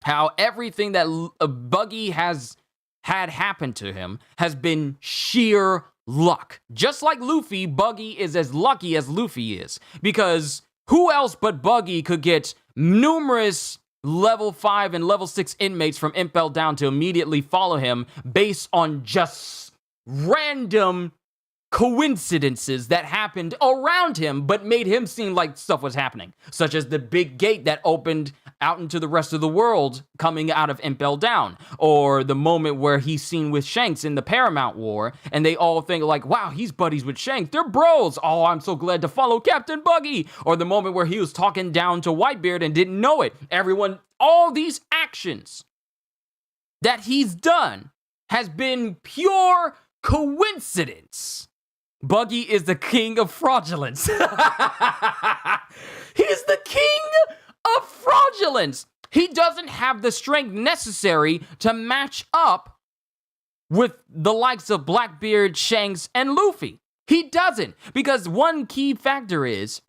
that Buggy has had happened to him has been sheer luck. Just like Luffy, Buggy is as lucky as Luffy is. Because who else but Buggy could get numerous level 5 and level 6 inmates from Impel Down to immediately follow him based on just random coincidences that happened around him but made him seem like stuff was happening, such as the big gate that opened out into the rest of the world coming out of Impel Down, or the moment where he's seen with Shanks in the Paramount War and they all think like, wow, he's buddies with Shanks, they're bros, oh, I'm so glad to follow Captain Buggy, or the moment where he was talking down to Whitebeard and didn't know it. Everyone, all these actions that he's done has been pure coincidence. Buggy is the king of fraudulence. He is the king of fraudulence. He doesn't have the strength necessary to match up with the likes of Blackbeard, Shanks, and Luffy. He doesn't, because one key factor is,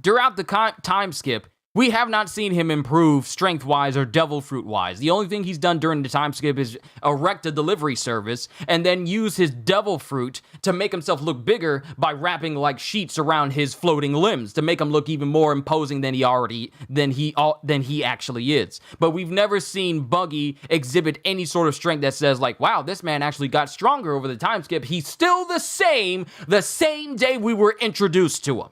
throughout the time skip, we have not seen him improve strength-wise or devil fruit-wise. The only thing he's done during the time skip is erect a delivery service and then use his devil fruit to make himself look bigger by wrapping like sheets around his floating limbs to make him look even more imposing than he actually is. But we've never seen Buggy exhibit any sort of strength that says like, wow, this man actually got stronger over the time skip. He's still the same day we were introduced to him.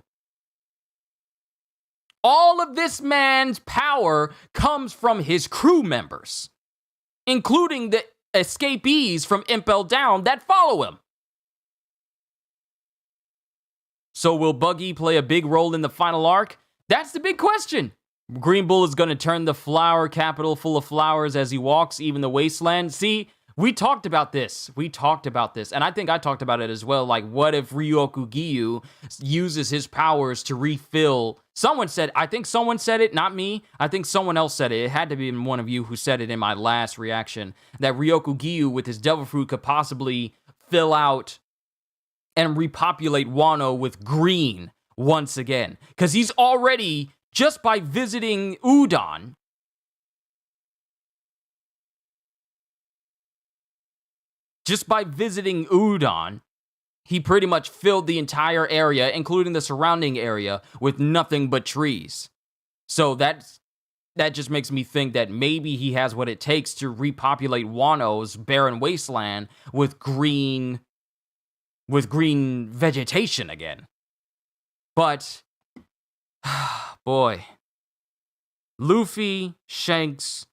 All of this man's power comes from his crew members, including the escapees from Impel Down that follow him. So will Buggy play a big role in the final arc? That's the big question. Green Bull is going to turn the flower capital full of flowers as he walks, even the wasteland. See, we talked about this. And I think I talked about it as well. Like, what if Ryoku Giyu uses his powers to refill? I think someone said it, not me. I think someone else said it. It had to be one of you who said it in my last reaction. That Ryoku Giyu with his devil fruit could possibly fill out and repopulate Wano with green once again. Because he's already, just by visiting Udon, he pretty much filled the entire area, including the surrounding area, with nothing but trees. So that just makes me think that maybe he has what it takes to repopulate Wano's barren wasteland with green vegetation again. But, boy, Luffy, Shanks,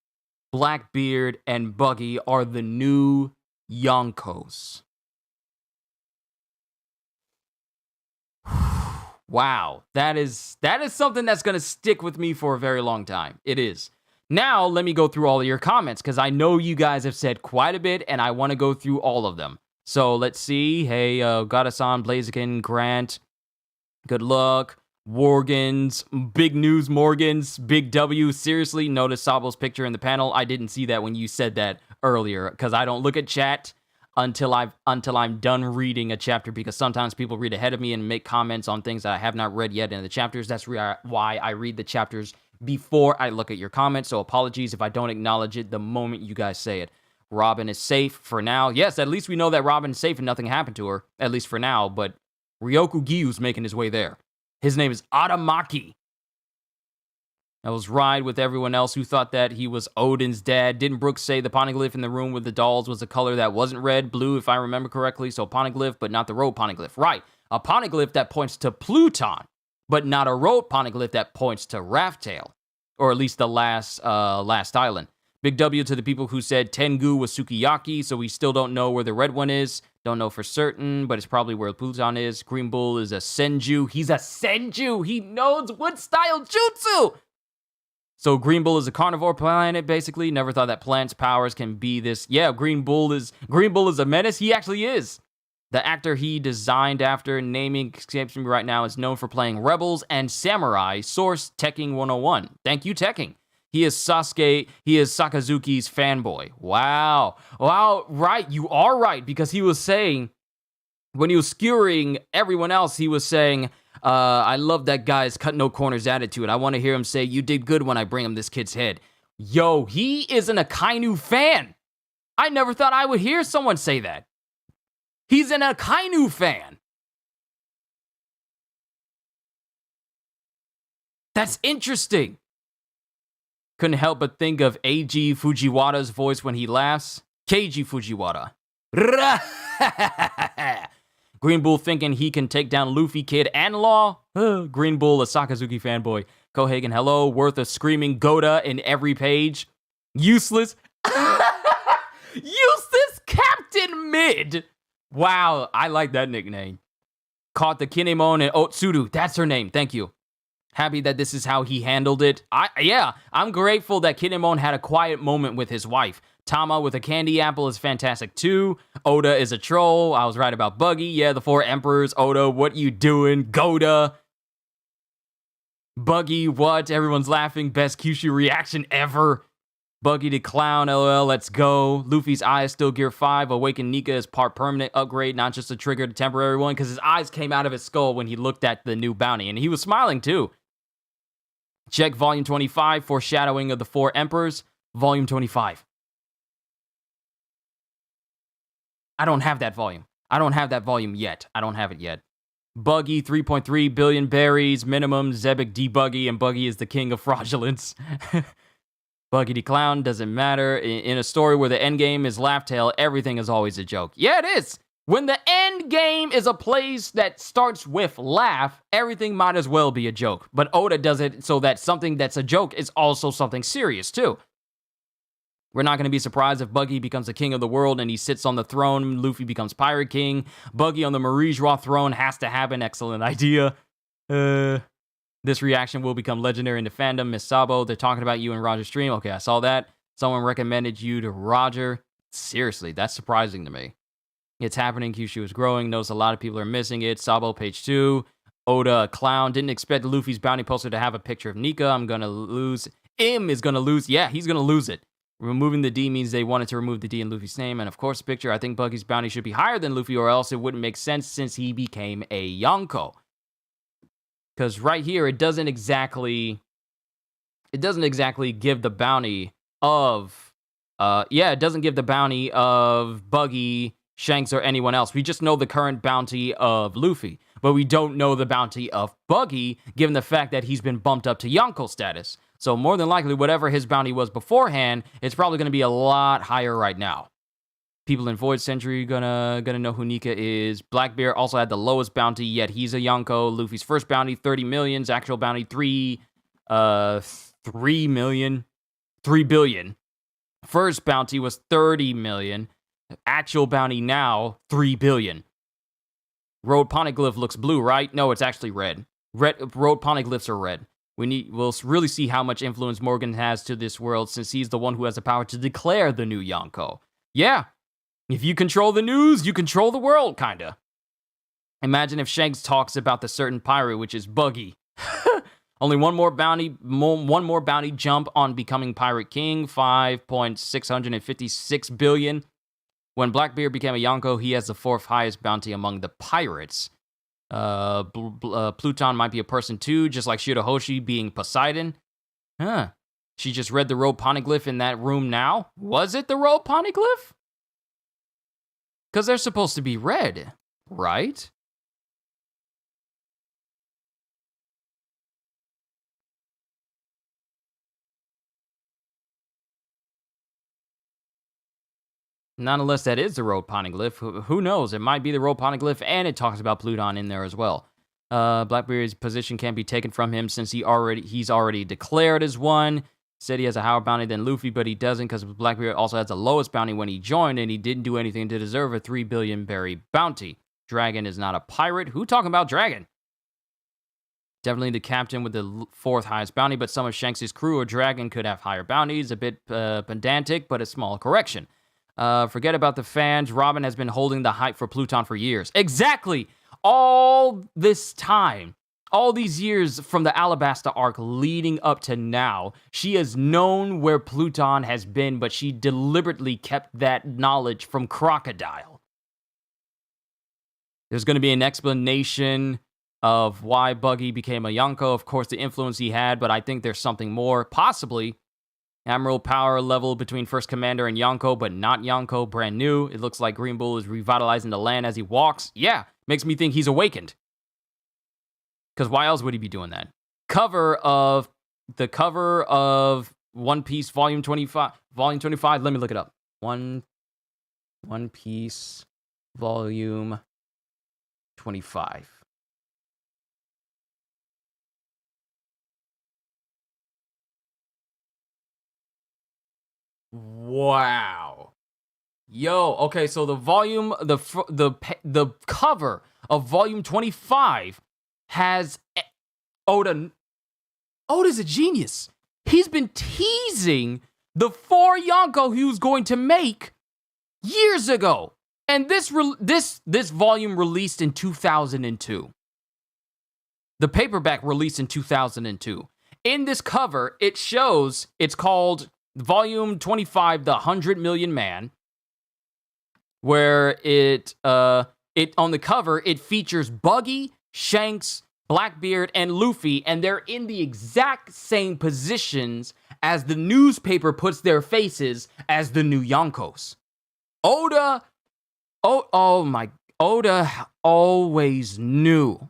Blackbeard, and Buggy are the new Yonkos. Wow, that is something that's going to stick with me for a very long time. It is. Now, let me go through all of your comments, because I know you guys have said quite a bit, and I want to go through all of them. So, let's see. Hey, Godasan, Blaziken, Grant, good luck. Worgans, big news, Morgans, big W. Seriously, notice Sabo's picture in the panel. I didn't see that when you said that earlier, because I don't look at chat until I'm done reading a chapter, because sometimes people read ahead of me and make comments on things that I have not read yet in the chapters. That's why I read the chapters before I look at your comments. So apologies if I don't acknowledge it the moment you guys say it. Robin is safe for now. Yes, at least we know that Robin's safe and nothing happened to her, at least for now, but Ryoku Gyu's making his way there. His name is Adamaki. I was right with everyone else who thought that he was Odin's dad. Didn't Brooks say the poneglyph in the room with the dolls was a color that wasn't red, blue, if I remember correctly? So poneglyph, but not the road poneglyph. Right. A poneglyph that points to Pluton, but not a road poneglyph that points to Raftail, or at least the last island. Big W to the people who said Tengu was Sukiyaki, so we still don't know where the red one is. Don't know for certain, but it's probably where Pluton is. Green Bull is a Senju. He's a Senju. He knows what style jutsu. So Green Bull is a carnivore planet, basically. Never thought that plants' powers can be this. Yeah, Green Bull is a menace. He actually is. The actor he designed after, naming escapes me right now, is known for playing Rebels and Samurai. Source, Tekking 101. Thank you, Tekking. He is Sakazuki's fanboy. Wow, right, you are right, because he was saying, when he was skewering everyone else, he was saying, I love that guy's cut no corners attitude. I want to hear him say, you did good when I bring him this kid's head. Yo, he is an Akainu fan. I never thought I would hear someone say that. He's an Akainu fan. That's interesting. Couldn't help but think of Eiji Fujiwara's voice when he laughs. Keiji Fujiwara. Green Bull thinking he can take down Luffy, Kid, and Law. Green Bull, a Sakazuki fanboy. Kohagen, hello. Worth a screaming Goda in every page. Useless. Useless Captain Mid. Wow, I like that nickname. Caught the Kinemon and Otsuru. That's her name. Thank you. Happy that this is how he handled it. I'm grateful that Kinemon had a quiet moment with his wife. Tama with a candy apple is fantastic too. Oda is a troll. I was right about Buggy. Yeah, the four emperors. Oda, what you doing? Goda. Buggy, what? Everyone's laughing. Best Kyushu reaction ever. Buggy the clown, LOL, let's go. Luffy's eyes still gear 5. Awaken Nika is part permanent upgrade, not just a trigger to temporary one, because his eyes came out of his skull when he looked at the new bounty, and he was smiling too. Check Volume 25, Foreshadowing of the Four Emperors. Volume 25. I don't have that volume. Yet. I don't have it yet. Buggy, 3.3 billion berries, minimum, Zebek debuggy, and Buggy is the king of fraudulence. Buggy the Clown, doesn't matter. In a story where the endgame is laugh tale, everything is always a joke. Yeah, it is. When the end game is a place that starts with laugh, everything might as well be a joke. But Oda does it so that something that's a joke is also something serious, too. We're not going to be surprised if Buggy becomes the king of the world and he sits on the throne. Luffy becomes Pirate King. Buggy on the Marie's Raw throne has to happen. Excellent idea. This reaction will become legendary in the fandom. Miss Sabo, they're talking about you in Roger's stream. Okay, I saw that. Someone recommended you to Roger. Seriously, that's surprising to me. It's happening. Kyushu is growing. Notice a lot of people are missing it. Sabo, page 2. Oda, a clown. Didn't expect Luffy's bounty poster to have a picture of Nika. I'm going to lose. Im is going to lose. Yeah, he's going to lose it. Removing the D means they wanted to remove the D in Luffy's name. And of course, the picture. I think Buggy's bounty should be higher than Luffy, or else it wouldn't make sense since he became a Yonko. Because right here, it doesn't exactly give the bounty of, it doesn't give the bounty of Buggy, Shanks, or anyone else. We just know the current bounty of Luffy, but we don't know the bounty of Buggy, given the fact that he's been bumped up to Yonko status. So more than likely, whatever his bounty was beforehand, it's probably going to be a lot higher right now. People in Void Century gonna know who Nika is. Blackbeard also had the lowest bounty, yet he's a Yonko. Luffy's first bounty, 30 million. His actual bounty, 3 billion. First bounty was 30 million. Actual bounty now, 3 billion. Road Poneglyph looks blue, right? No, it's actually red. Road poneglyphs are red. We'll really see how much influence Morgan has to this world, since he's the one who has the power to declare the new Yonko. Yeah, if you control the news, you control the world, kinda. Imagine if Shanks talks about the certain pirate, which is Buggy. Only one more bounty jump on becoming Pirate King, 5.656 billion. When Blackbeard became a Yonko, he has the 4th highest bounty among the pirates. Pluton might be a person too, just like Shirahoshi being Poseidon. Huh. She just read the road poneglyph in that room now? Was it the road poneglyph? Because they're supposed to be red, right? Not unless that is the road poneglyph. Who knows? It might be the road poneglyph, and it talks about Pluton in there as well. Blackbeard's position can't be taken from him since he's already declared as one. Said he has a higher bounty than Luffy, but he doesn't, because Blackbeard also has the lowest bounty when he joined, and he didn't do anything to deserve a 3 billion berry bounty. Dragon is not a pirate. Who talking about Dragon? Definitely the captain with the 4th highest bounty, but some of Shanks' crew or Dragon could have higher bounties. A bit pedantic, but a small correction. Forget about the fans. Robin has been holding the hype for Pluton for years. Exactly! All this time, all these years from the Alabasta arc leading up to now, she has known where Pluton has been, but she deliberately kept that knowledge from Crocodile. There's going to be an explanation of why Buggy became a Yonko. Of course, the influence he had, but I think there's something more. Possibly Admiral power level between First Commander and Yonko, but not Yonko, brand new. It looks like Green Bull is revitalizing the land as he walks. Yeah, makes me think he's awakened. Because why else would he be doing that? The cover of One Piece Volume 25. Volume 25, let me look it up. One Piece Volume 25. Wow. Yo, okay, so the volume, the cover of Volume 25 has Oda. Oda's a genius. He's been teasing the 4 Yonko he was going to make years ago. And this volume released in 2002. The paperback released in 2002. In this cover, it shows, it's called Volume 25, The 100 Million Man, where it on the cover, it features Buggy, Shanks, Blackbeard, and Luffy, and they're in the exact same positions as the newspaper puts their faces as the new Yonkos. Oda always knew.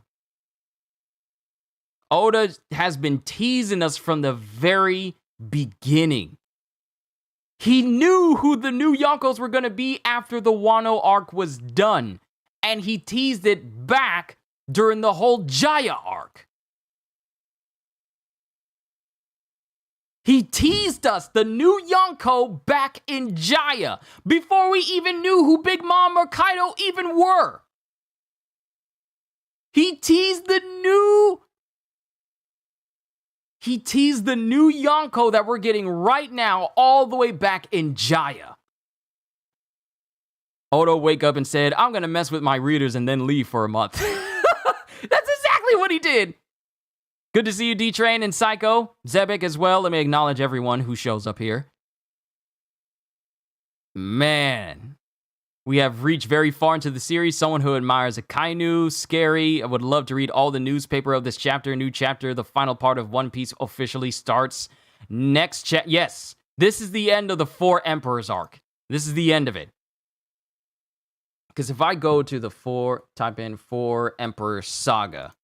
Oda has been teasing us from the very beginning. He knew who the new Yonkos were going to be after the Wano arc was done, and he teased it back during the whole Jaya arc. He teased us the new Yonko back in Jaya before we even knew who Big Mom or Kaido even were. He teased the new Yonko that we're getting right now all the way back in Jaya. Oda wake up and said, I'm going to mess with my readers and then leave for a month. That's exactly what he did. Good to see you, D-Train and Psycho. Zebek as well. Let me acknowledge everyone who shows up here. Man, we have reached very far into the series. Someone who admires Akainu, scary. I would love to read all the newspaper of this chapter. New chapter, the final part of One Piece officially starts. Next yes, this is the end of the 4 Emperors arc. This is the end of it. Because if I go to type in 4 Emperor Saga.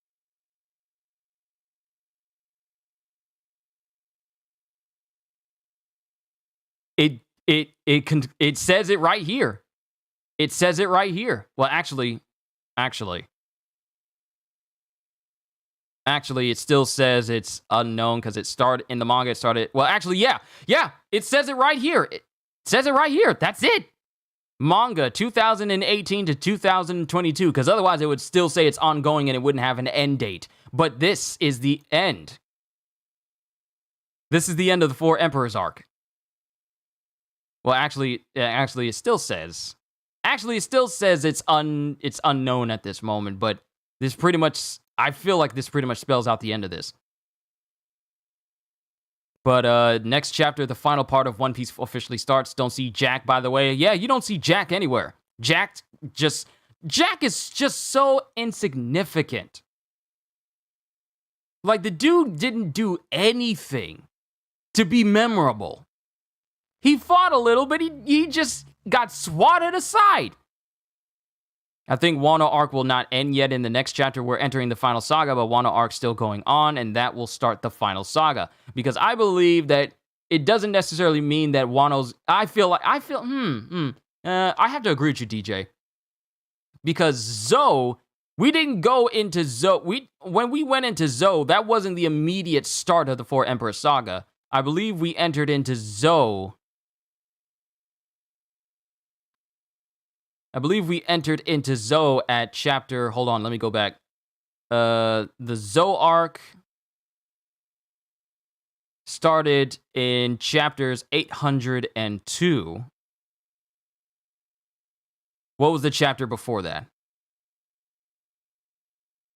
It says it right here. It says it right here. Well, actually, it still says it's unknown because it started in the manga. It started. Well, actually, yeah. It says it right here. It says it right here. That's it. Manga 2018 to 2022, because otherwise it would still say it's ongoing and it wouldn't have an end date. But this is the end. This is the end of the Four Emperors arc. Well, actually, it still says. Actually, it still says it's unknown at this moment. But this pretty much, I feel like this pretty much spells out the end of this. But next chapter, the final part of One Piece officially starts. Don't see Jack, by the way. Yeah, you don't see Jack anywhere. Jack is just so insignificant. Like, the dude didn't do anything to be memorable. He fought a little, but he just got swatted aside. I think Wano arc will not end yet in the next chapter. We're entering the final saga, but Wano arc's still going on, and that will start the final saga. Because I believe that it doesn't necessarily mean that Wano's... I have to agree with you, DJ. Because Zou, we didn't go into Zou... When we went into Zou, that wasn't the immediate start of the Four Emperor saga. I believe we entered into Zou... at chapter... Hold on, let me go back. The Zou arc started in chapters 802. What was the chapter before that?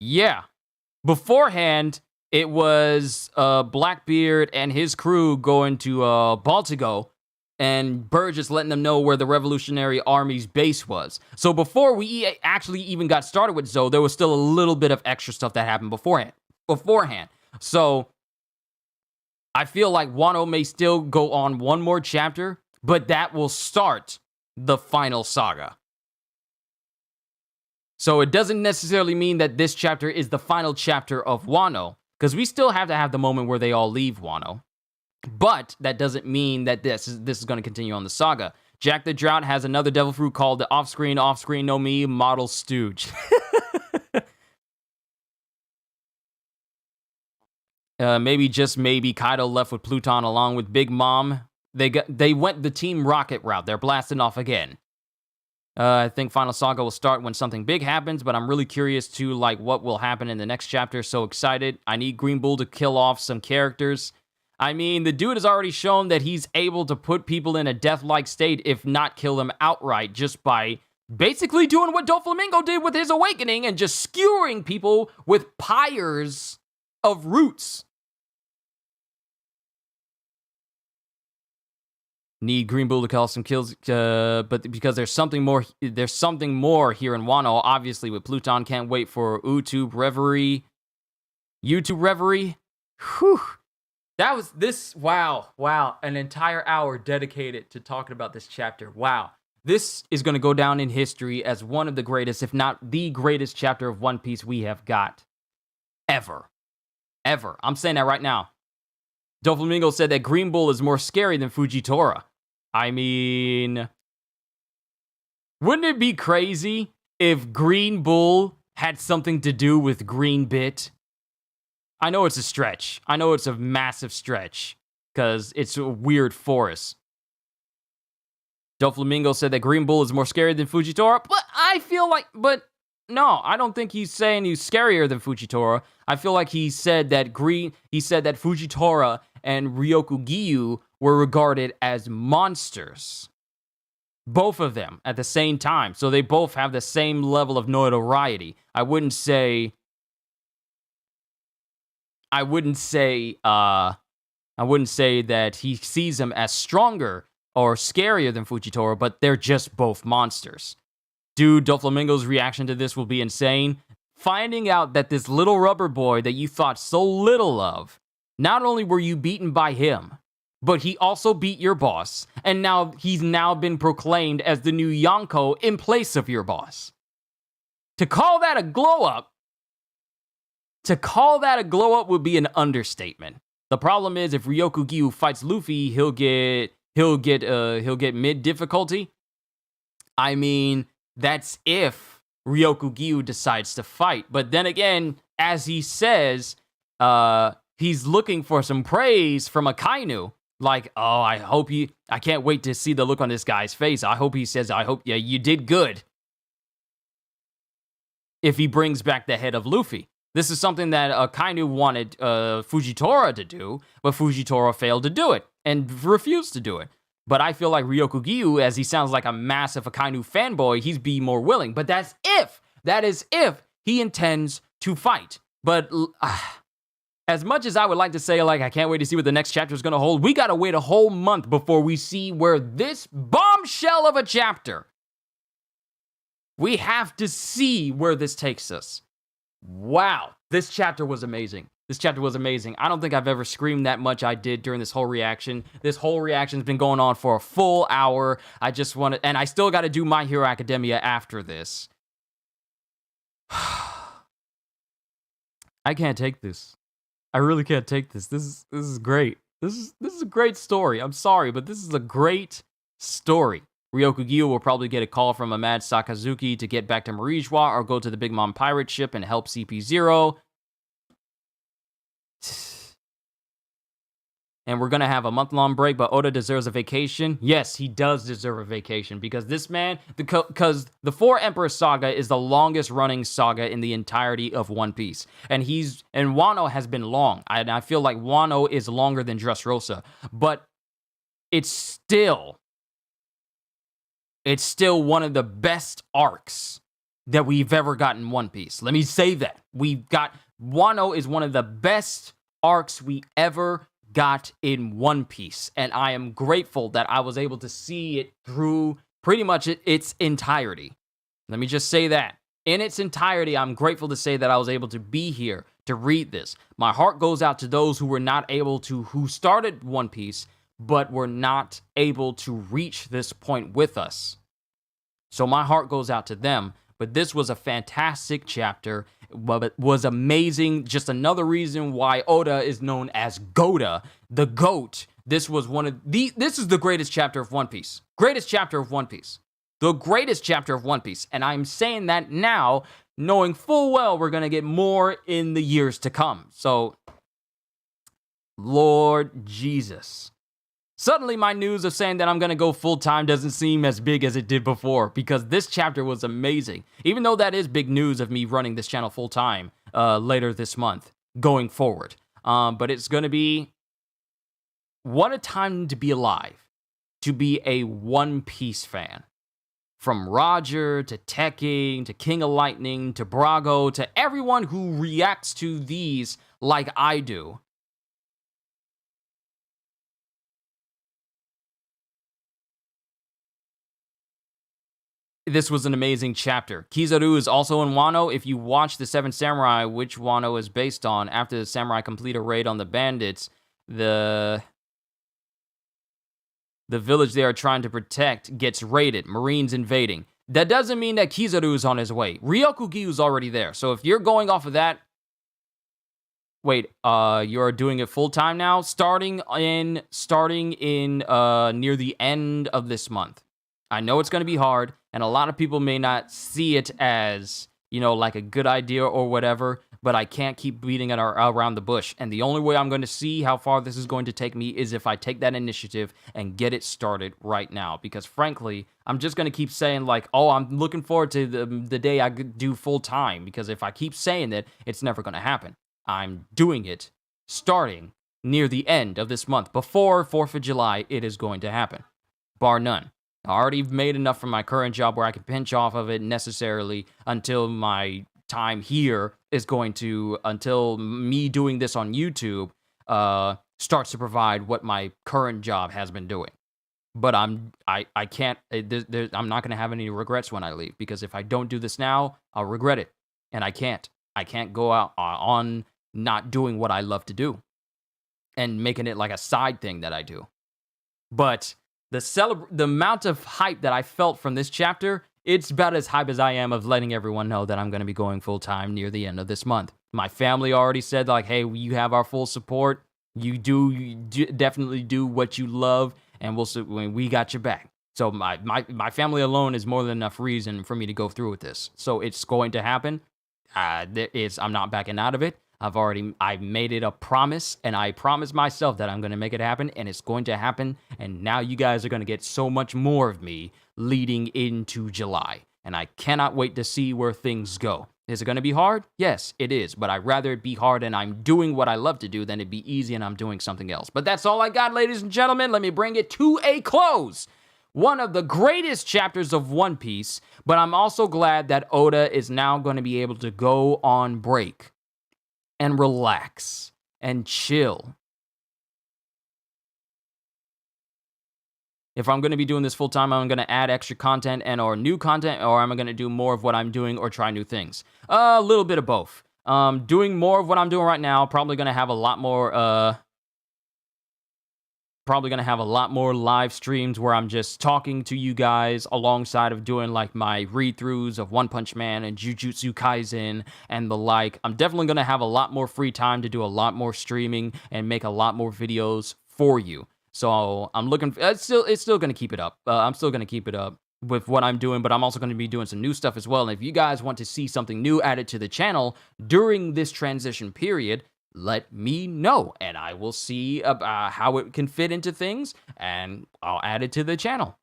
Yeah. Beforehand, it was Blackbeard and his crew going to Baltigo, and Burgess letting them know where the Revolutionary Army's base was. So before we actually even got started with Zou, there was still a little bit of extra stuff that happened beforehand. So I feel like Wano may still go on one more chapter, but that will start the final saga. So it doesn't necessarily mean that this chapter is the final chapter of Wano, because we still have to have the moment where they all leave Wano. But that doesn't mean that this is going to continue on the saga. Jack the Drought has another devil fruit called the Off-Screen No Me Model Stooge. Just maybe, Kaido left with Pluton along with Big Mom. They went the Team Rocket route. They're blasting off again. I think Final Saga will start when something big happens, but I'm really curious to what will happen in the next chapter. So excited. I need Green Bull to kill off some characters. I mean, the dude has already shown that he's able to put people in a death-like state, if not kill them outright, just by basically doing what Doflamingo did with his awakening and just skewering people with pyres of roots. Need Green Bull to call some kills, but because there's something more here in Wano, obviously, with Pluton. Can't wait for YouTube Reverie. Whew. That was this, wow, an entire hour dedicated to talking about this chapter. Wow. This is going to go down in history as one of the greatest, if not the greatest chapter of One Piece we have got. Ever. I'm saying that right now. Doflamingo said that Green Bull is more scary than Fujitora. I mean, wouldn't it be crazy if Green Bull had something to do with Green Bit? I know it's a stretch. I know it's a massive stretch because it's a weird forest. Doflamingo said that Green Bull is more scary than Fujitora, but I feel like, no, I don't think he's saying he's scarier than Fujitora. I feel like he said that Fujitora and Ryoku Giyu were regarded as monsters. Both of them at the same time. So they both have the same level of notoriety. I wouldn't say that he sees them as stronger or scarier than Fujitora, but they're just both monsters. Dude, Doflamingo's reaction to this will be insane. Finding out that this little rubber boy that you thought so little of, not only were you beaten by him, but he also beat your boss, and now he's been proclaimed as the new Yonko in place of your boss. To call that a glow up would be an understatement. The problem is, if Ryoku Giyu fights Luffy, he'll get mid difficulty. I mean, that's if Ryoku Giyu decides to fight. But then again, as he says, he's looking for some praise from Akainu. Like, oh, I can't wait to see the look on this guy's face. I hope he says, yeah, you did good. If he brings back the head of Luffy. This is something that Kainu wanted Fujitora to do, but Fujitora failed to do it and refused to do it. But I feel like Ryokugiyu, as he sounds like a massive Akainu fanboy, he's be more willing. But that is if he intends to fight. But as much as I would like to say, like, I can't wait to see what the next chapter is going to hold, we got to wait a whole month before we see where this bombshell of a chapter, we have to see where this takes us. Wow, this chapter was amazing. This chapter was amazing. I don't think I've ever screamed that much I did during this whole reaction. This whole reaction's been going on for a full hour. I just want to, and I still got to do My Hero Academia after this. I can't take this. I really can't take this. This is great. This is a great story. I'm sorry, but this is a great story. Ryokugiyu will probably get a call from Ahmad Sakazuki to get back to Marijois or go to the Big Mom pirate ship and help CP0. And we're going to have a month-long break, but Oda deserves a vacation. Yes, he does deserve a vacation because this man, because the Four Emperors saga is the longest-running saga in the entirety of One Piece. And Wano has been long. I feel like Wano is longer than Dressrosa, but it's still one of the best arcs that we've ever gotten in One Piece. Let me say that. Wano is one of the best arcs we ever got in One Piece, and I am grateful that I was able to see it through pretty much its entirety. Let me just say that. In its entirety, I'm grateful to say that I was able to be here to read this. My heart goes out to those who were not able to, who started One Piece, but were not able to reach this point with us. So my heart goes out to them. But this was a fantastic chapter. It was amazing. Just another reason why Oda is known as Goda, the GOAT. This is the greatest chapter of One Piece. Greatest chapter of One Piece. The greatest chapter of One Piece. And I'm saying that now, knowing full well we're going to get more in the years to come. So, Lord Jesus. Suddenly, my news of saying that I'm going to go full-time doesn't seem as big as it did before, because this chapter was amazing. Even though that is big news of me running this channel full-time later this month, going forward. But it's going to be, what a time to be alive, to be a One Piece fan. From Roger, to Tekking, to King of Lightning, to Brago, to everyone who reacts to these like I do. This was an amazing chapter. Kizaru is also in Wano. If you watch the Seven Samurai, which Wano is based on, after the samurai complete a raid on the bandits, the village they are trying to protect gets raided, Marines invading. That doesn't mean that Kizaru is on his way. Ryokugiyu is already there. So if you're going off of that, wait, you're doing it full time now? Starting in near the end of this month. I know it's going to be hard, and a lot of people may not see it as, like a good idea or whatever, but I can't keep beating it around the bush. And the only way I'm going to see how far this is going to take me is if I take that initiative and get it started right now. Because frankly, I'm just going to keep saying like, oh, I'm looking forward to the day I do full time. Because if I keep saying it, it's never going to happen. I'm doing it starting near the end of this month. Before 4th of July, it is going to happen. Bar none. I already made enough from my current job where I can pinch off of it necessarily until my time here is until me doing this on YouTube starts to provide what my current job has been doing. But I can't, I'm not going to have any regrets when I leave, because if I don't do this now, I'll regret it. And I can't go out on not doing what I love to do and making it like a side thing that I do. But the amount of hype that I felt from this chapter, it's about as hype as I am of letting everyone know that I'm going to be going full-time near the end of this month. My family already said, like, hey, you have our full support. You definitely do what you love, and we got your back. So my family alone is more than enough reason for me to go through with this. So it's going to happen. I'm not backing out of it. I made it a promise, and I promised myself that I'm going to make it happen, and it's going to happen, and now you guys are going to get so much more of me leading into July, and I cannot wait to see where things go. Is it going to be hard? Yes, it is. But I'd rather it be hard and I'm doing what I love to do than it be easy and I'm doing something else. But that's all I got, ladies and gentlemen. Let me bring it to a close. One of the greatest chapters of One Piece, but I'm also glad that Oda is now going to be able to go on break and relax and chill. If I'm going to be doing this full time, I'm going to add extra content and or new content, or am I going to do more of what I'm doing or try new things? A little bit of both. Doing more of what I'm doing right now, probably going to have a lot more live streams where I'm just talking to you guys alongside of doing like my read-throughs of One Punch Man and Jujutsu Kaisen and the like. I'm definitely going to have a lot more free time to do a lot more streaming and make a lot more videos for you. So I'm looking. It's still going to keep it up. I'm still going to keep it up with what I'm doing, but I'm also going to be doing some new stuff as well. And if you guys want to see something new added to the channel during this transition period, let me know, and I will see how it can fit into things, and I'll add it to the channel.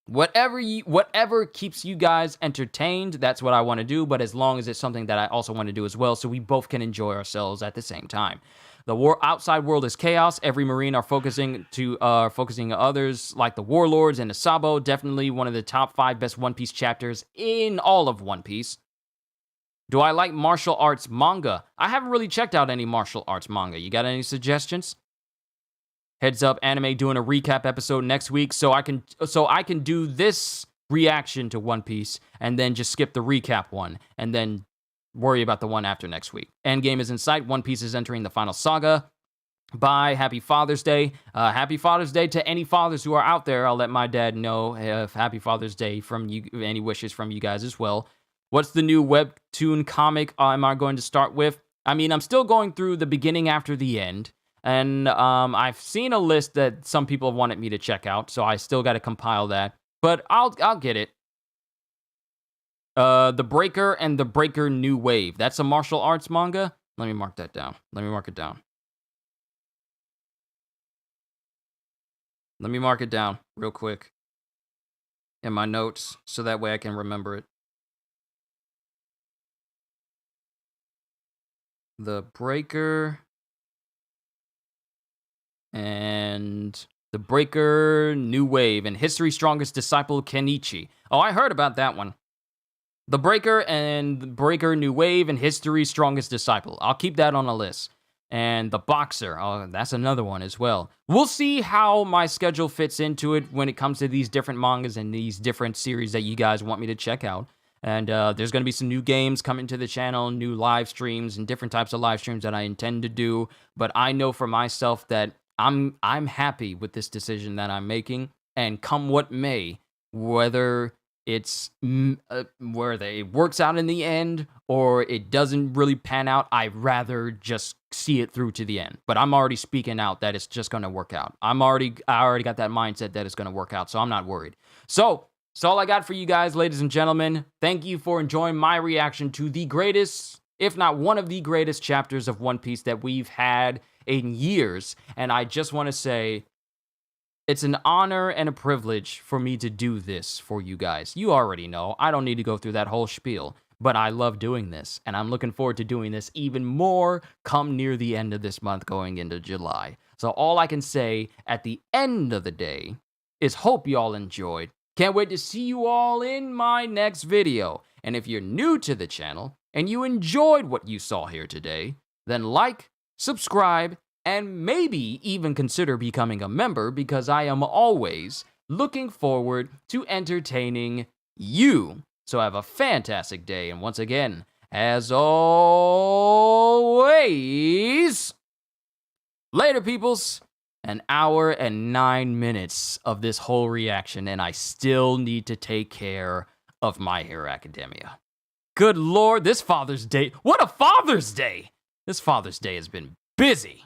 Whatever keeps you guys entertained, that's what I want to do. But as long as it's something that I also want to do as well, so we both can enjoy ourselves at the same time. The outside world is chaos. Every Marine are focusing on others like the Warlords and the Sabo. Definitely one of the top 5 best One Piece chapters in all of One Piece. Do I like martial arts manga? I haven't really checked out any martial arts manga. You got any suggestions? Heads up, anime doing a recap episode next week, so I can do this reaction to One Piece and then just skip the recap one and then worry about the one after next week. Endgame is in sight. One Piece is entering the final saga. Bye. Happy Father's Day. Happy Father's Day to any fathers who are out there. I'll let my dad know if Happy Father's Day from you. Any wishes from you guys as well. What's the new webtoon comic am I going to start with? I mean, I'm still going through the beginning after the end. And I've seen a list that some people wanted me to check out, so I still got to compile that. But I'll get it. The Breaker and the Breaker New Wave. That's a martial arts manga? Let me mark that down. Let me mark it down. Let me mark it down real quick in my notes so that way I can remember it. The Breaker and the Breaker New Wave and History's Strongest Disciple Kenichi. Oh, I heard about that one. The Breaker and the Breaker New Wave and History's Strongest Disciple. I'll keep that on the list. And the Boxer. Oh, that's another one as well. We'll see how my schedule fits into it when it comes to these different mangas and these different series that you guys want me to check out. And there's going to be some new games coming to the channel, new live streams, and different types of live streams that I intend to do. But I know for myself that I'm happy with this decision that I'm making. And come what may, whether it works out in the end or it doesn't really pan out, I'd rather just see it through to the end. But I'm already speaking out that it's just going to work out. I already got that mindset that it's going to work out, so I'm not worried. So that's all I got for you guys, ladies and gentlemen. Thank you for enjoying my reaction to the greatest, if not one of the greatest chapters of One Piece that we've had in years. And I just want to say, it's an honor and a privilege for me to do this for you guys. You already know, I don't need to go through that whole spiel, but I love doing this, and I'm looking forward to doing this even more come near the end of this month going into July. So all I can say at the end of the day is hope y'all enjoyed. Can't wait to see you all in my next video. And if you're new to the channel and you enjoyed what you saw here today, then like, subscribe, and maybe even consider becoming a member, because I am always looking forward to entertaining you. So have a fantastic day, and once again, as always, later peoples. An hour and 9 minutes of this whole reaction, and I still need to take care of My Hero Academia. Good Lord, this Father's Day, what a Father's Day! This Father's Day has been busy.